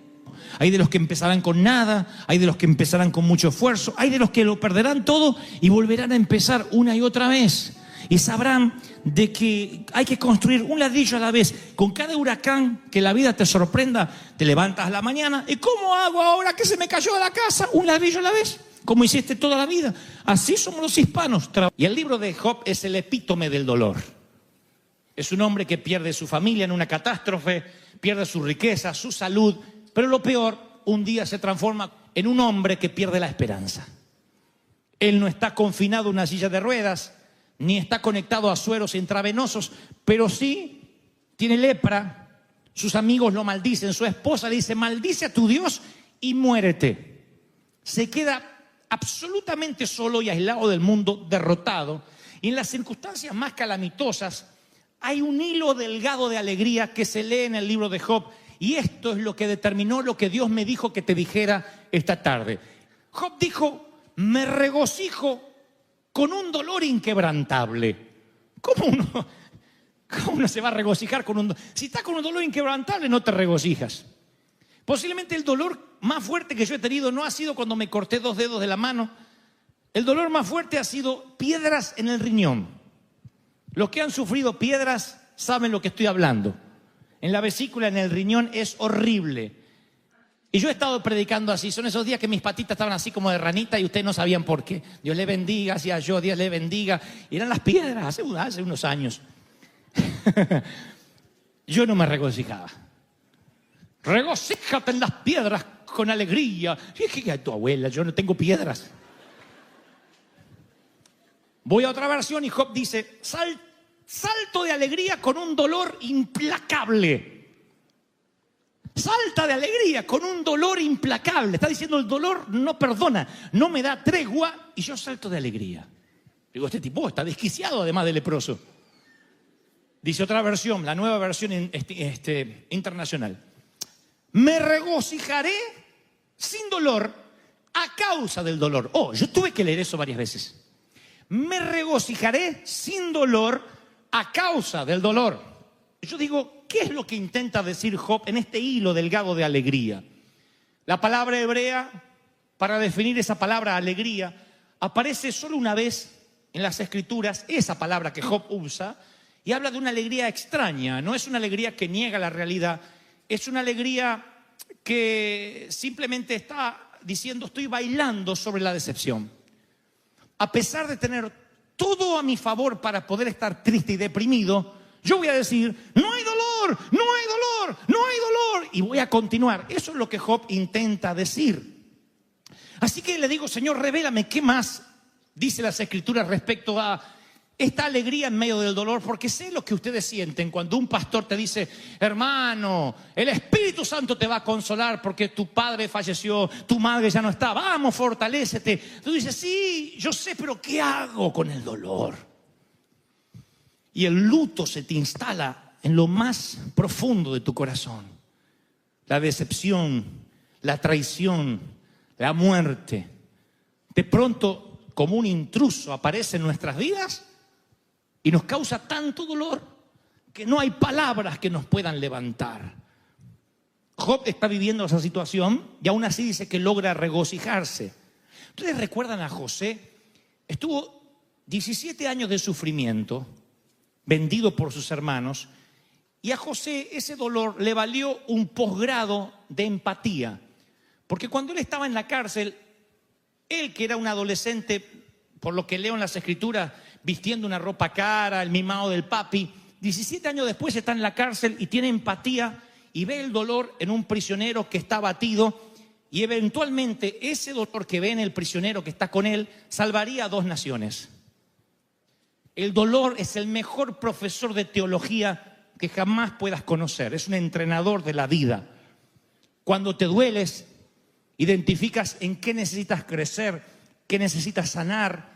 Hay de los que empezarán con nada, hay de los que empezarán con mucho esfuerzo, hay de los que lo perderán todo y volverán a empezar una y otra vez. Y sabrán de que hay que construir un ladrillo a la vez. Con cada huracán que la vida te sorprenda, te levantas a la mañana. ¿Y cómo hago ahora que se me cayó la casa? Un ladrillo a la vez, como hiciste toda la vida. Así somos los hispanos. Y el libro de Job es el epítome del dolor. Es un hombre que pierde su familia en una catástrofe, pierde su riqueza, su salud. Pero lo peor, un día se transforma en un hombre que pierde la esperanza. Él no está confinado en una silla de ruedas, ni está conectado a sueros intravenosos, pero sí tiene lepra. Sus amigos lo maldicen, su esposa le dice, maldice a tu Dios y muérete. Se queda absolutamente solo y aislado del mundo, derrotado. Y en las circunstancias más calamitosas hay un hilo delgado de alegría que se lee en el libro de Job. Y esto es lo que determinó lo que Dios me dijo que te dijera esta tarde. Job dijo, me regocijo con un dolor inquebrantable. ¿Cómo uno se va a regocijar con un dolor? Si estás con un dolor inquebrantable, no te regocijas. Posiblemente el dolor más fuerte que yo he tenido no ha sido cuando me corté 2 dedos de la mano. El dolor más fuerte ha sido piedras en el riñón. Los que han sufrido piedras saben lo que estoy hablando. En la vesícula, en el riñón, es horrible. Y yo he estado predicando así. Son esos días que mis patitas estaban así como de ranita y ustedes no sabían por qué. Dios le bendiga, hacía yo, Dios le bendiga. Y eran las piedras hace unos años. Yo no me regocijaba. Regocíjate en las piedras con alegría. Y es que tu abuela, yo no tengo piedras. Voy a otra versión y Job dice, salto de alegría con un dolor implacable. Salta de alegría con un dolor implacable. Está diciendo el dolor no perdona, no me da tregua y yo salto de alegría. Digo, este tipo está desquiciado además de leproso. Dice otra versión, la nueva versión internacional. Me regocijaré sin dolor a causa del dolor. Oh, yo tuve que leer eso varias veces. Me regocijaré sin dolor a causa del dolor. Yo digo, ¿qué es lo que intenta decir Job en este hilo delgado de alegría? La palabra hebrea, para definir esa palabra alegría, aparece solo una vez en las Escrituras, esa palabra que Job usa, y habla de una alegría extraña. No es una alegría que niega la realidad, es una alegría que simplemente está diciendo, estoy bailando sobre la decepción. A pesar de tener todo a mi favor para poder estar triste y deprimido, yo voy a decir, no hay dolor, no hay dolor, no hay dolor. Y voy a continuar. Eso es lo que Job intenta decir. Así que le digo, Señor, revélame qué más dice las Escrituras respecto a esta alegría en medio del dolor, porque sé lo que ustedes sienten cuando un pastor te dice, hermano, el Espíritu Santo te va a consolar porque tu padre falleció, tu madre ya no está, vamos, fortalécete. Tú dices, sí, yo sé, pero ¿qué hago con el dolor? Y el luto se te instala en lo más profundo de tu corazón. La decepción, la traición, la muerte. De pronto, como un intruso, aparece en nuestras vidas y nos causa tanto dolor que no hay palabras que nos puedan levantar. Job está viviendo esa situación y aún así dice que logra regocijarse. ¿Ustedes recuerdan a José? Estuvo 17 años de sufrimiento, vendido por sus hermanos, y a José ese dolor le valió un posgrado de empatía. Porque cuando él estaba en la cárcel, él que era un adolescente, por lo que leo en las Escrituras, vistiendo una ropa cara, el mimado del papi, 17 años después está en la cárcel y tiene empatía y ve el dolor en un prisionero que está abatido, y eventualmente ese dolor que ve en el prisionero que está con él salvaría a 2 naciones. El dolor es el mejor profesor de teología que jamás puedas conocer. Es un entrenador de la vida. Cuando te dueles, identificas en qué necesitas crecer, qué necesitas sanar.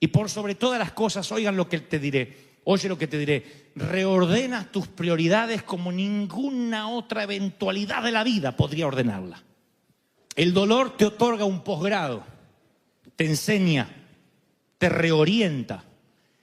Y por sobre todas las cosas, oigan lo que te diré. Oye lo que te diré. Reordena tus prioridades como ninguna otra eventualidad de la vida podría ordenarla. El dolor te otorga un posgrado, te enseña, te reorienta.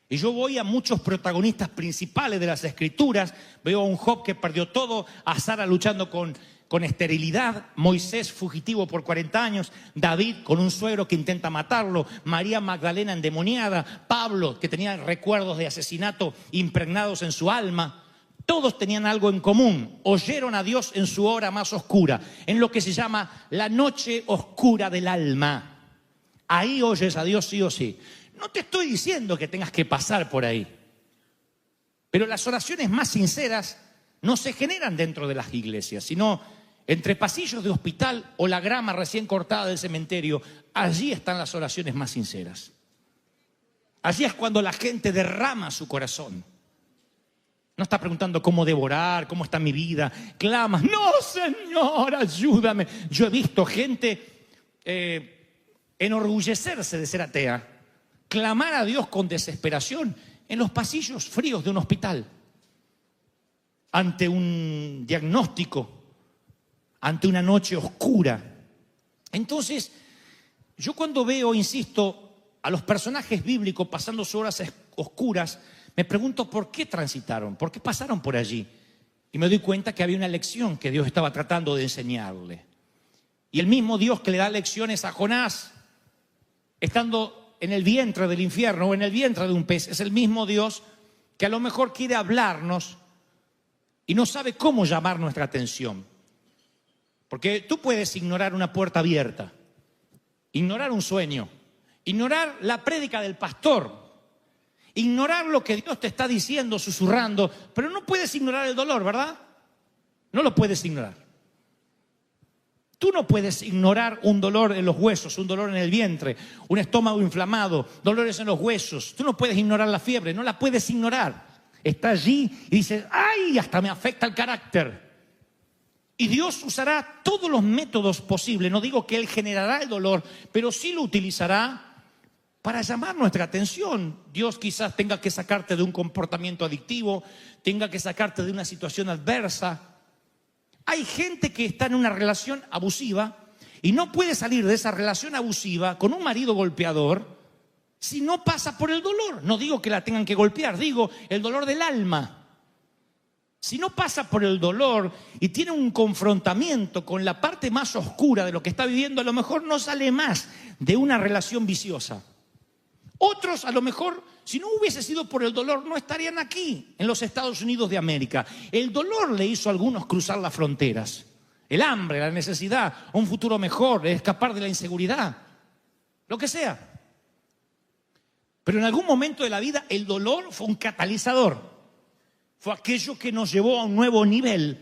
Y yo voy a muchos protagonistas principales de las Escrituras. Veo a un Job que perdió todo, a Sara luchando con esterilidad, Moisés fugitivo por 40 años, David con un suegro que intenta matarlo, María Magdalena endemoniada, Pablo que tenía recuerdos de asesinato impregnados en su alma. Todos tenían algo en común: oyeron a Dios en su hora más oscura, en lo que se llama la noche oscura del alma. Ahí oyes a Dios sí o sí. No te estoy diciendo que tengas que pasar por ahí, pero las oraciones más sinceras no se generan dentro de las iglesias, sino entre pasillos de hospital o la grama recién cortada del cementerio. Allí están las oraciones más sinceras. Allí es cuando la gente derrama su corazón. No está preguntando cómo devorar, cómo está mi vida. Clamas, no, Señor, ayúdame. Yo he visto gente enorgullecerse de ser atea, clamar a Dios con desesperación en los pasillos fríos de un hospital, ante un diagnóstico, ante una noche oscura. Entonces, yo cuando veo, insisto, a los personajes bíblicos pasando sus horas oscuras, me pregunto por qué transitaron, por qué pasaron por allí. Y me doy cuenta que había una lección que Dios estaba tratando de enseñarle. Y el mismo Dios que le da lecciones a Jonás, estando en el vientre del infierno o en el vientre de un pez, es el mismo Dios que a lo mejor quiere hablarnos y no sabe cómo llamar nuestra atención. Porque tú puedes ignorar una puerta abierta, ignorar un sueño, ignorar la prédica del pastor, ignorar lo que Dios te está diciendo, susurrando, pero no puedes ignorar el dolor, ¿verdad? No lo puedes ignorar. Tú no puedes ignorar un dolor en los huesos, un dolor en el vientre, un estómago inflamado, dolores en los huesos. Tú no puedes ignorar la fiebre, no la puedes ignorar. Está allí y dices, ¡ay! Hasta me afecta el carácter. Y Dios usará todos los métodos posibles. No digo que Él generará el dolor, pero sí lo utilizará para llamar nuestra atención. Dios quizás tenga que sacarte de un comportamiento adictivo, tenga que sacarte de una situación adversa. Hay gente que está en una relación abusiva y no puede salir de esa relación abusiva con un marido golpeador si no pasa por el dolor. No digo que la tengan que golpear, digo el dolor del alma. Si no pasa por el dolor y tiene un confrontamiento con la parte más oscura de lo que está viviendo, a lo mejor no sale más de una relación viciosa. Otros, a lo mejor, si no hubiese sido por el dolor, no estarían aquí, en los Estados Unidos de América. El dolor le hizo a algunos cruzar las fronteras. el hambre, la necesidad, un futuro mejor, escapar de la inseguridad, lo que sea. Pero en algún momento de la vida el dolor fue un catalizador, fue aquello que nos llevó a un nuevo nivel,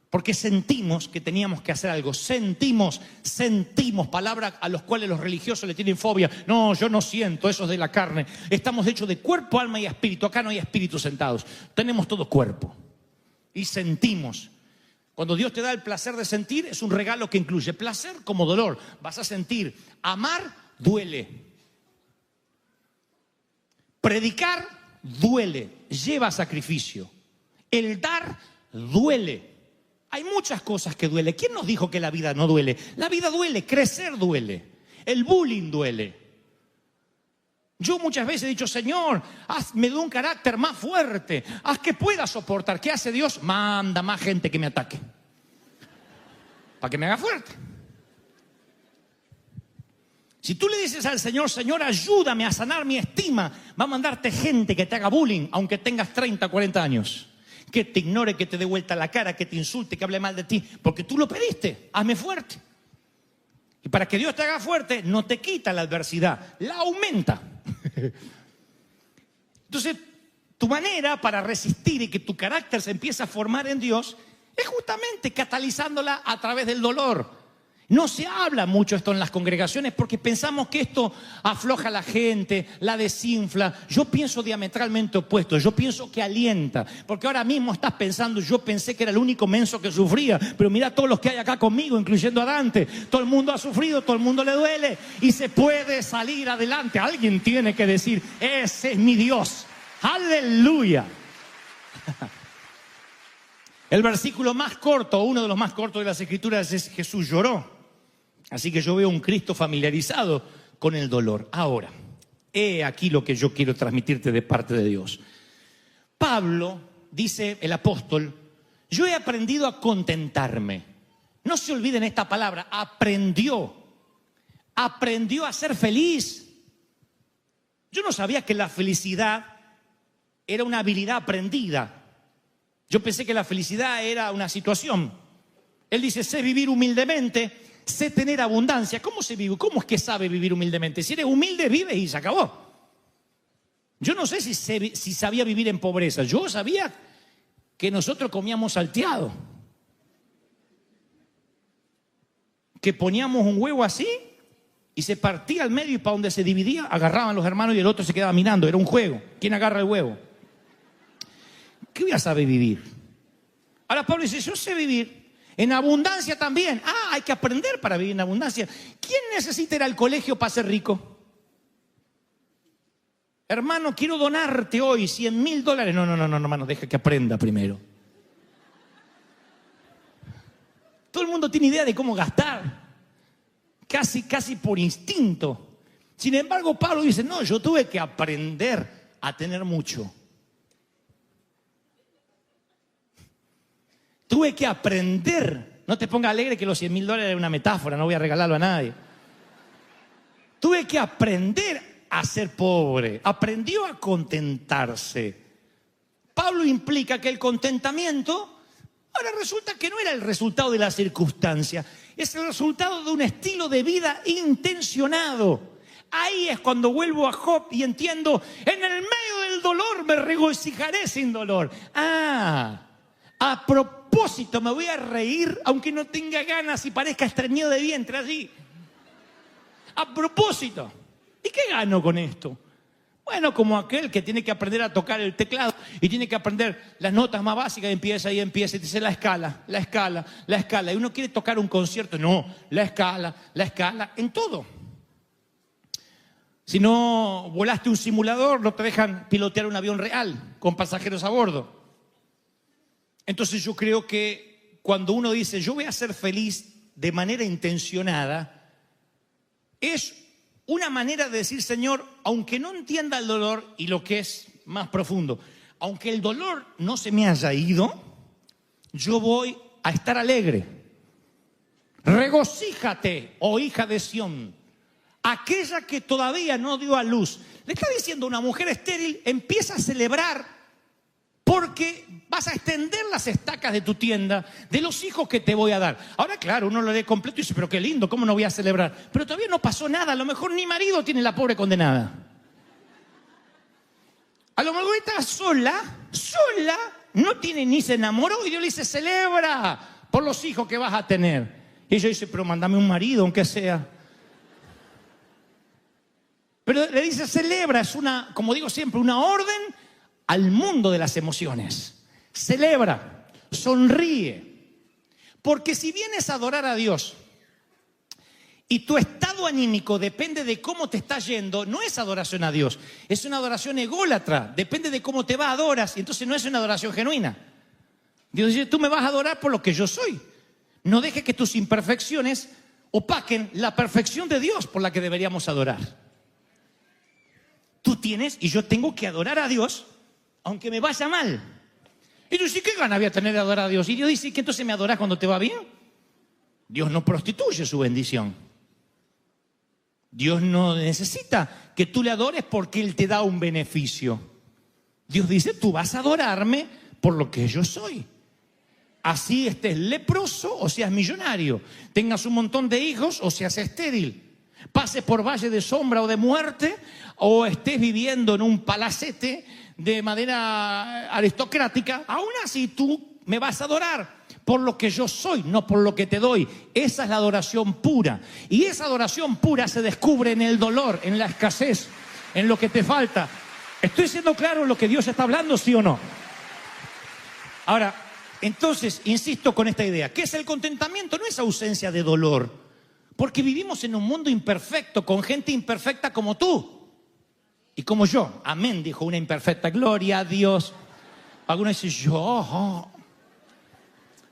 porque sentimos que teníamos que hacer algo, sentimos, palabras a las cuales los religiosos le tienen fobia. No, yo no siento, eso es de la carne. Estamos hechos de cuerpo, alma y espíritu. Acá no hay espíritus sentados, tenemos todo cuerpo y sentimos. Cuando Dios te da el placer de sentir, es un regalo que incluye placer como dolor. Vas a sentir, amar duele. Predicar duele, lleva sacrificio. El dar duele. Hay muchas cosas que duelen. ¿Quién nos dijo que la vida no duele? La vida duele, crecer duele, el bullying duele. Yo muchas veces he dicho, Señor, hazme de un carácter más fuerte, haz que pueda soportar. ¿Qué hace Dios? Manda más gente que me ataque, para que me haga fuerte. Si tú le dices al Señor, Señor, ayúdame a sanar mi estima, va a mandarte gente que te haga bullying, aunque tengas 30, 40 años. Que te ignore, que te dé vuelta la cara, que te insulte, que hable mal de ti, porque tú lo pediste, hazme fuerte. Y para que Dios te haga fuerte, no te quita la adversidad, la aumenta. Entonces, tu manera para resistir y que tu carácter se empiece a formar en Dios es justamente catalizándola a través del dolor. No se habla mucho esto en las congregaciones porque pensamos que esto afloja a la gente, la desinfla. Yo pienso diametralmente opuesto, yo pienso que alienta. Porque ahora mismo estás pensando, yo pensé que era el único menso que sufría, pero mira todos los que hay acá conmigo, incluyendo a Dante. Todo el mundo ha sufrido, todo el mundo le duele y se puede salir adelante. Alguien tiene que decir, ese es mi Dios. ¡Aleluya! El versículo más corto, uno de los más cortos de las Escrituras es Jesús lloró. Así que yo veo un Cristo familiarizado con el dolor. Ahora, he aquí lo que yo quiero transmitirte de parte de Dios. Pablo, dice el apóstol, yo he aprendido a contentarme. No se olviden esta palabra, aprendió a ser feliz. Yo no sabía que la felicidad era una habilidad aprendida. Yo pensé que la felicidad era una situación. Él dice, sé vivir humildemente, sé tener abundancia. ¿Cómo se vive? ¿Cómo es que sabe vivir humildemente? Si eres humilde, vives y se acabó. Yo no sé si sabía vivir en pobreza. Yo sabía que nosotros comíamos salteado. Que poníamos un huevo así y se partía al medio y para donde se dividía agarraban los hermanos y el otro se quedaba mirando. Era un juego. ¿Quién agarra el huevo? ¿Qué voy a saber vivir? Ahora Pablo dice, yo sé vivir en abundancia también. Hay que aprender para vivir en abundancia. ¿Quién necesita ir al colegio para ser rico? Hermano, quiero donarte hoy $100,000. No, hermano, deja que aprenda primero. Todo el mundo tiene idea de cómo gastar. Casi por instinto. Sin embargo, Pablo dice, no, yo tuve que aprender a tener mucho. Tuve que aprender. No te pongas alegre que los $100,000 es una metáfora, no voy a regalarlo a nadie. Tuve que aprender a ser pobre. Aprendió a contentarse. Pablo implica que el contentamiento, ahora resulta que no era el resultado de la circunstancia, es el resultado de un estilo de vida intencionado. Ahí es cuando vuelvo a Job y entiendo, en el medio del dolor me regocijaré sin dolor. A propósito, me voy a reír aunque no tenga ganas y parezca estreñido de vientre así. A propósito. ¿Y qué gano con esto? Bueno, como aquel que tiene que aprender a tocar el teclado y tiene que aprender las notas más básicas y empieza y dice la escala. Y uno quiere tocar un concierto, no, la escala, en todo. Si no volaste un simulador, no te dejan pilotear un avión real con pasajeros a bordo. Entonces yo creo que cuando uno dice yo voy a ser feliz de manera intencionada, es una manera de decir, Señor, aunque no entienda el dolor y lo que es más profundo, aunque el dolor no se me haya ido, yo voy a estar alegre. Regocíjate, oh hija de Sión, aquella que todavía no dio a luz. Le está diciendo a una mujer estéril, empieza a celebrar porque vas a extender las estacas de tu tienda de los hijos que te voy a dar. Ahora, claro, uno lo lee completo y dice, pero qué lindo, ¿cómo no voy a celebrar? Pero todavía no pasó nada, a lo mejor ni marido tiene la pobre condenada. A lo mejor está sola, no tiene ni se enamoró y Dios le dice, celebra por los hijos que vas a tener. Y ella dice, pero mándame un marido, aunque sea. Pero le dice, celebra, es una, como digo siempre, una orden al mundo de las emociones. Celebra, sonríe. Porque si vienes a adorar a Dios y tu estado anímico depende de cómo te está yendo, no es adoración a Dios, es una adoración ególatra. Depende de cómo te va, adoras, y entonces no es una adoración genuina. Dios dice, tú me vas a adorar por lo que yo soy. No dejes que tus imperfecciones opaquen la perfección de Dios por la que deberíamos adorar. Tú tienes y yo tengo que adorar a Dios aunque me vaya mal. Y tú dices, ¿qué gana voy a tener de adorar a Dios? Y Dios dice, ¿que entonces me adorás cuando te va bien? Dios no prostituye su bendición. Dios no necesita que tú le adores porque Él te da un beneficio. Dios dice, tú vas a adorarme por lo que yo soy. Así estés leproso o seas millonario, tengas un montón de hijos o seas estéril, pases por valle de sombra o de muerte, o estés viviendo en un palacete de madera aristocrática, aún así tú me vas a adorar por lo que yo soy, no por lo que te doy. Esa es la adoración pura. Y esa adoración pura se descubre en el dolor, en la escasez, en lo que te falta. ¿Estoy siendo claro en lo que Dios está hablando, sí o no? Ahora, entonces, insisto con esta idea. ¿Qué es el contentamiento? No es ausencia de dolor. Porque vivimos en un mundo imperfecto, con gente imperfecta como tú y como yo. Amén, dijo una imperfecta. Gloria a Dios. Algunos dicen, yo.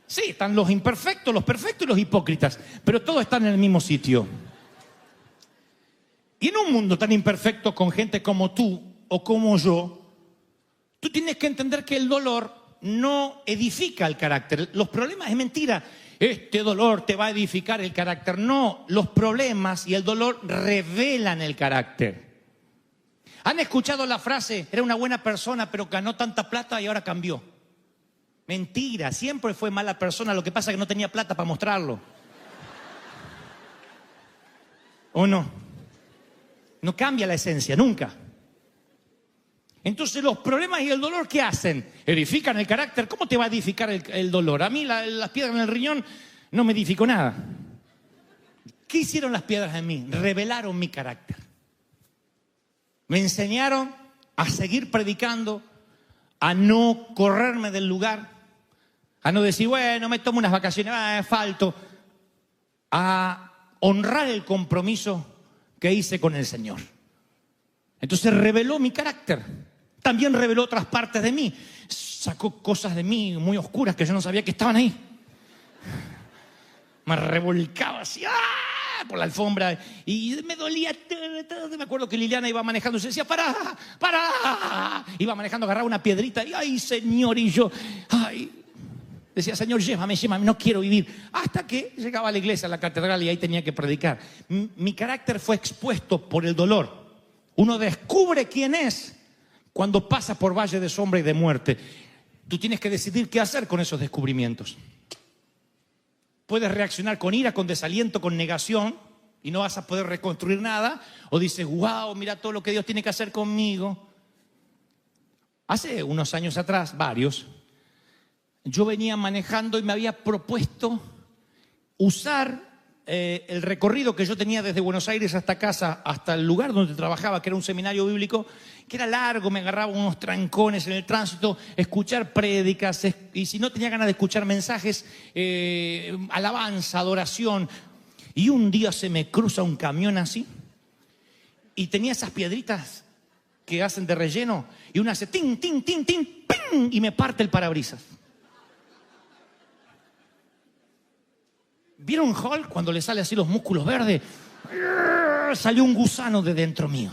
Sí, están los imperfectos, los perfectos y los hipócritas. Pero todos están en el mismo sitio. Y en un mundo tan imperfecto, con gente como tú o como yo, tú tienes que entender que el dolor no edifica el carácter. Los problemas, es mentira, este dolor te va a edificar el carácter. No, los problemas y el dolor revelan el carácter. ¿Han escuchado la frase, era una buena persona pero ganó tanta plata y ahora cambió? Mentira, siempre fue mala persona, lo que pasa es que no tenía plata para mostrarlo. ¿O no? No cambia la esencia, nunca. Entonces los problemas y el dolor, ¿qué hacen? Edifican el carácter. ¿Cómo te va a edificar el dolor? A mí las piedras en el riñón no me edificó nada. ¿Qué hicieron las piedras en mí? Revelaron mi carácter. Me enseñaron a seguir predicando, a no correrme del lugar, a no decir, bueno, me tomo unas vacaciones, falto, a honrar el compromiso que hice con el Señor. Entonces reveló mi carácter. También reveló otras partes de mí. Sacó cosas de mí muy oscuras que yo no sabía que estaban ahí. Me revolcaba así por la alfombra y me dolía todo. Me acuerdo que Liliana iba manejando y se decía, ¡para! Iba manejando, agarraba una piedrita y ¡ay, Señor! Y yo, ¡ay! Decía, Señor, llévame, no quiero vivir. Hasta que llegaba a la iglesia, a la catedral, y ahí tenía que predicar. Mi carácter fue expuesto por el dolor. Uno descubre quién es cuando pasa por valle de sombra y de muerte. Tú tienes que decidir qué hacer con esos descubrimientos. Puedes reaccionar con ira, con desaliento, con negación, y no vas a poder reconstruir nada. O dices, wow, mira todo lo que Dios tiene que hacer conmigo. Hace unos años atrás, varios, yo venía manejando y me había propuesto usar el recorrido que yo tenía desde Buenos Aires hasta casa, hasta el lugar donde trabajaba, que era un seminario bíblico, que era largo, me agarraba unos trancones en el tránsito, escuchar prédicas, y si no tenía ganas de escuchar mensajes, alabanza, adoración. Y un día se me cruza un camión así, y tenía esas piedritas que hacen de relleno, y una hace tin, tin, tin, tin, ping, y me parte el parabrisas. ¿Vieron Hulk cuando le sale así los músculos verdes? Salió un gusano de dentro mío.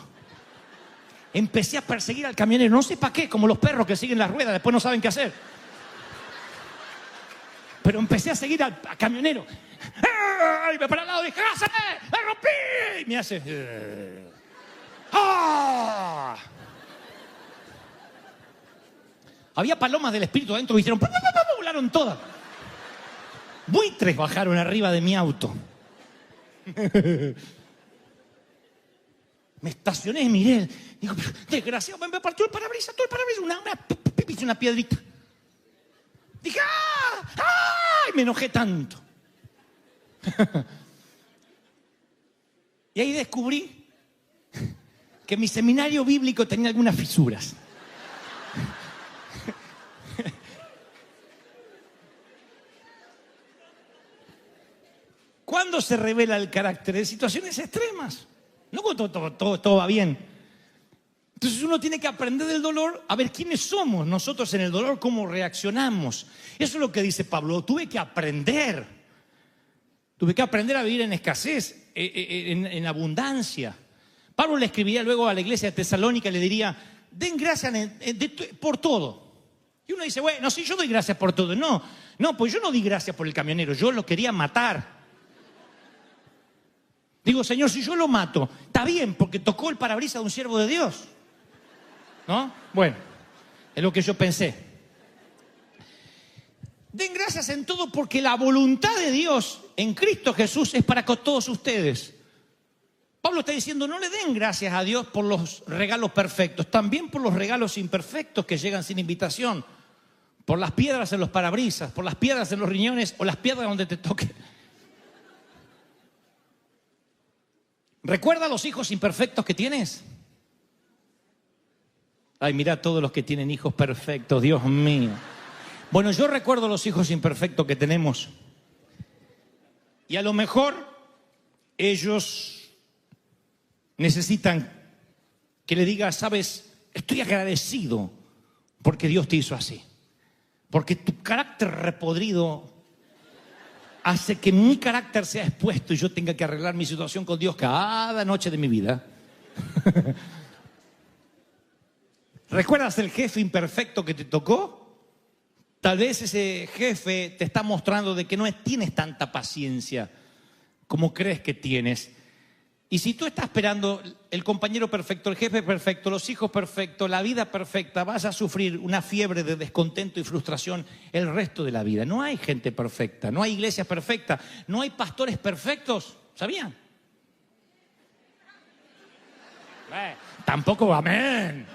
Empecé a perseguir al camionero, no sé para qué, como los perros que siguen las ruedas, después no saben qué hacer. Pero empecé a seguir al camionero. ¡Ay, me para al lado! ¡Dije, ¡me rompí! Y me hace... ¡Ah! Había palomas del espíritu adentro que hicieron, ¡pum, pum, pum! Volaron todas. Buitres bajaron arriba de mi auto. Me estacioné y miré. Digo, desgraciado, me partió el parabrisas, todo el parabrisas, una piedrita. Dije, ¡ah! ¡Ah! Y me enojé tanto. Y ahí descubrí que mi seminario bíblico tenía algunas fisuras. ¿Cuándo se revela el carácter? En situaciones extremas. No cuando todo va bien. Entonces uno tiene que aprender del dolor a ver quiénes somos nosotros en el dolor, cómo reaccionamos. Eso es lo que dice Pablo. Tuve que aprender a vivir en escasez, en abundancia. Pablo le escribiría luego a la iglesia de Tesalónica y le diría, den gracias por todo. Y uno dice, bueno, sí, yo doy gracias por todo. No, pues yo no di gracias por el camionero, yo lo quería matar. Digo, Señor, si yo lo mato, está bien, porque tocó el parabrisas de un siervo de Dios. ¿No? Bueno, es lo que yo pensé. Den gracias en todo porque la voluntad de Dios en Cristo Jesús es para con todos ustedes. Pablo está diciendo, no le den gracias a Dios por los regalos perfectos, también por los regalos imperfectos que llegan sin invitación, por las piedras en los parabrisas, por las piedras en los riñones o las piedras donde te toque. ¿Recuerda los hijos imperfectos que tienes? Ay, mira todos los que tienen hijos perfectos, Dios mío. Bueno, yo recuerdo los hijos imperfectos que tenemos. Y a lo mejor ellos necesitan que le digas, sabes, estoy agradecido porque Dios te hizo así. Porque tu carácter repodrido hace que mi carácter sea expuesto y yo tenga que arreglar mi situación con Dios cada noche de mi vida. ¿Recuerdas el jefe imperfecto que te tocó? Tal vez ese jefe te está mostrando de que no tienes tanta paciencia como crees que tienes. Y si tú estás esperando el compañero perfecto, el jefe perfecto, los hijos perfectos, la vida perfecta, vas a sufrir una fiebre de descontento y frustración el resto de la vida. No hay gente perfecta, no hay iglesias perfectas, no hay pastores perfectos. ¿Sabían? Tampoco, amén.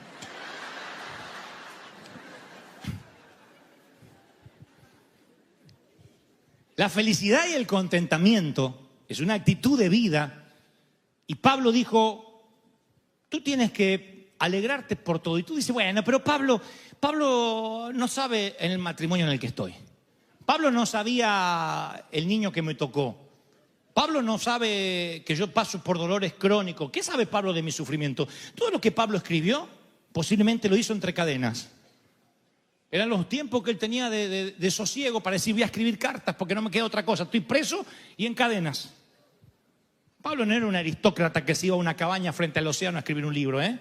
La felicidad y el contentamiento es una actitud de vida. Y Pablo dijo, tú tienes que alegrarte por todo. Y tú dices, bueno, pero Pablo no sabe en el matrimonio en el que estoy. Pablo no sabía el niño que me tocó. Pablo no sabe que yo paso por dolores crónicos. ¿Qué sabe Pablo de mi sufrimiento? Todo lo que Pablo escribió, posiblemente lo hizo entre cadenas. Eran los tiempos que él tenía de sosiego para decir, voy a escribir cartas porque no me queda otra cosa. Estoy preso y en cadenas. Pablo no era un aristócrata que se iba a una cabaña frente al océano a escribir un libro, ¿eh?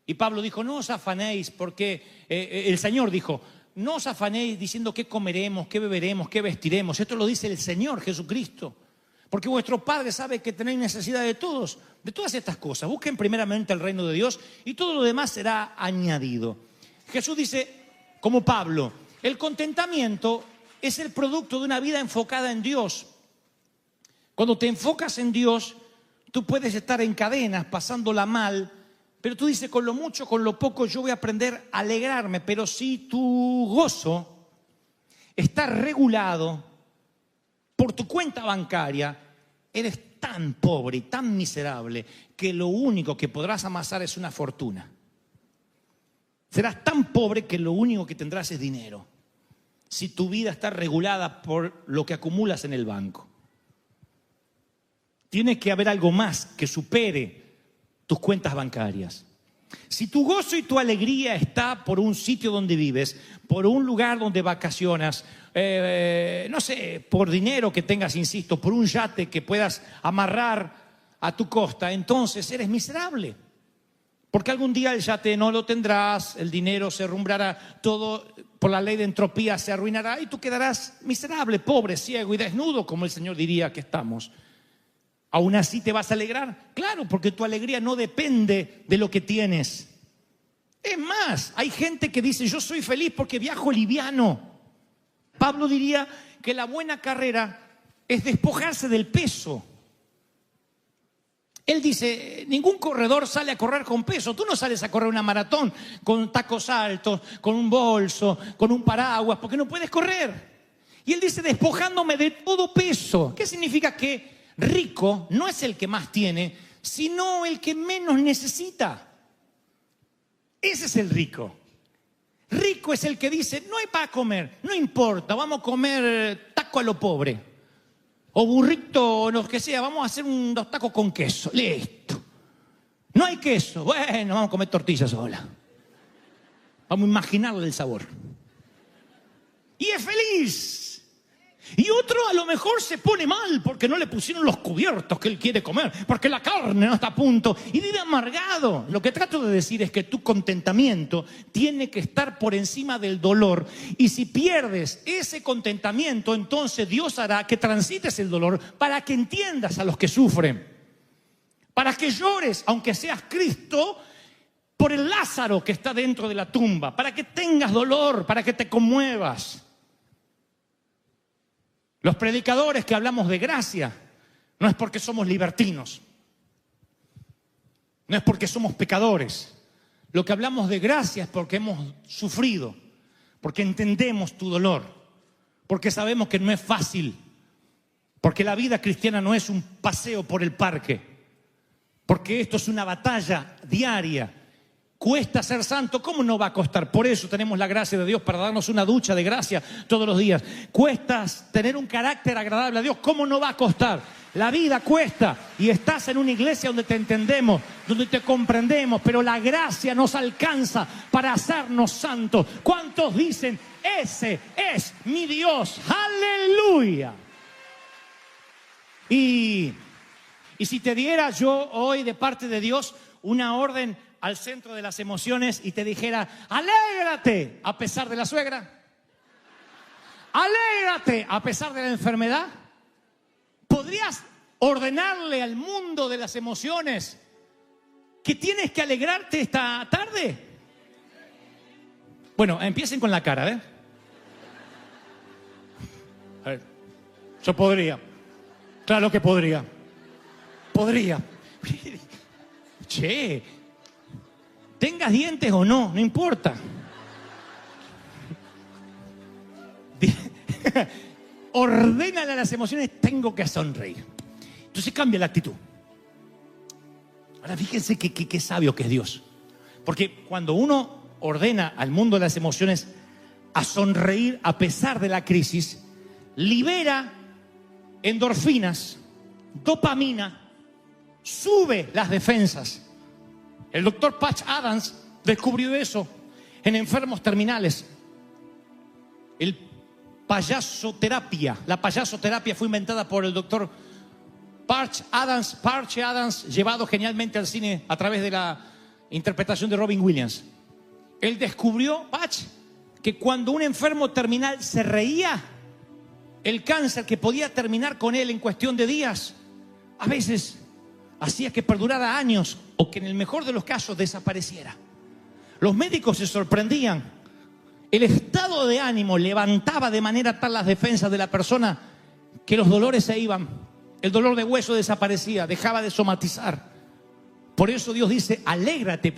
Y Pablo dijo, no os afanéis, porque el Señor dijo, no os afanéis diciendo qué comeremos, qué beberemos, qué vestiremos. Esto lo dice el Señor Jesucristo. Porque vuestro Padre sabe que tenéis necesidad de todas estas cosas. Busquen primeramente el reino de Dios y todo lo demás será añadido. Jesús dice, como Pablo, el contentamiento es el producto de una vida enfocada en Dios. Cuando te enfocas en Dios, tú puedes estar en cadenas, pasándola mal, pero tú dices, con lo mucho, con lo poco, yo voy a aprender a alegrarme. Pero si tu gozo está regulado por tu cuenta bancaria, eres tan pobre y tan miserable que lo único que podrás amasar es una fortuna. Serás tan pobre que lo único que tendrás es dinero, si tu vida está regulada por lo que acumulas en el banco. Tiene que haber algo más que supere tus cuentas bancarias. Si tu gozo y tu alegría está por un sitio donde vives, por un lugar donde vacacionas, no sé, por dinero que tengas, insisto, por un yate que puedas amarrar a tu costa, entonces eres miserable. Porque algún día el yate no lo tendrás, el dinero se arrumbrará, todo por la ley de entropía se arruinará y tú quedarás miserable, pobre, ciego y desnudo, como el Señor diría que estamos. ¿Aún así te vas a alegrar? Claro, porque tu alegría no depende de lo que tienes. Es más, hay gente que dice, yo soy feliz porque viajo liviano. Pablo diría que la buena carrera es despojarse del peso. Él dice, ningún corredor sale a correr con peso. Tú no sales a correr una maratón con tacos altos, con un bolso, con un paraguas, porque no puedes correr. Y él dice, despojándome de todo peso. ¿Qué significa? Que rico no es el que más tiene, sino el que menos necesita. Ese es el rico. Rico es el que dice, no hay para comer, no importa, vamos a comer taco a lo pobre. O burrito, o lo que sea, vamos a hacer unos tacos con queso. Listo. No hay queso. Bueno, vamos a comer tortillas sola. Vamos a imaginarle el sabor. Y es feliz. Y otro a lo mejor se pone mal porque no le pusieron los cubiertos que él quiere comer, porque la carne no está a punto y vive amargado. Lo que trato de decir es que tu contentamiento tiene que estar por encima del dolor, y si pierdes ese contentamiento, entonces Dios hará que transites el dolor para que entiendas a los que sufren, para que llores, aunque seas Cristo, por el Lázaro que está dentro de la tumba, para que tengas dolor, para que te conmuevas. Los predicadores que hablamos de gracia no es porque somos libertinos, no es porque somos pecadores. Lo que hablamos de gracia es porque hemos sufrido, porque entendemos tu dolor, porque sabemos que no es fácil, porque la vida cristiana no es un paseo por el parque, porque esto es una batalla diaria. Cuesta ser santo, ¿cómo no va a costar? Por eso tenemos la gracia de Dios para darnos una ducha de gracia todos los días. Cuesta tener un carácter agradable a Dios, ¿cómo no va a costar? La vida cuesta, y estás en una iglesia donde te entendemos, donde te comprendemos, pero la gracia nos alcanza para hacernos santos. ¿Cuántos dicen, ese es mi Dios? ¡Aleluya! Y si te diera yo hoy de parte de Dios una orden al centro de las emociones y te dijera, alégrate a pesar de la suegra, alégrate a pesar de la enfermedad, ¿podrías ordenarle al mundo de las emociones que tienes que alegrarte esta tarde? Bueno, empiecen con la cara, ¿eh? A ver, yo podría, claro que podría. Che, tengas dientes o no, no importa. Ordénale a las emociones, tengo que sonreír. Entonces cambia la actitud. Ahora fíjense qué sabio que es Dios. Porque cuando uno ordena al mundo de las emociones a sonreír a pesar de la crisis, libera endorfinas, dopamina, sube las defensas. El doctor Patch Adams descubrió eso en enfermos terminales. La payasoterapia fue inventada por el doctor Patch Adams, llevado genialmente al cine a través de la interpretación de Robin Williams. Él descubrió, Patch, que cuando un enfermo terminal se reía, el cáncer que podía terminar con él en cuestión de días, a veces hacía que perdurara años o que en el mejor de los casos desapareciera. Los médicos se sorprendían. El estado de ánimo levantaba de manera tal las defensas de la persona que los dolores se iban. El dolor de hueso desaparecía, dejaba de somatizar. Por eso Dios dice, alégrate.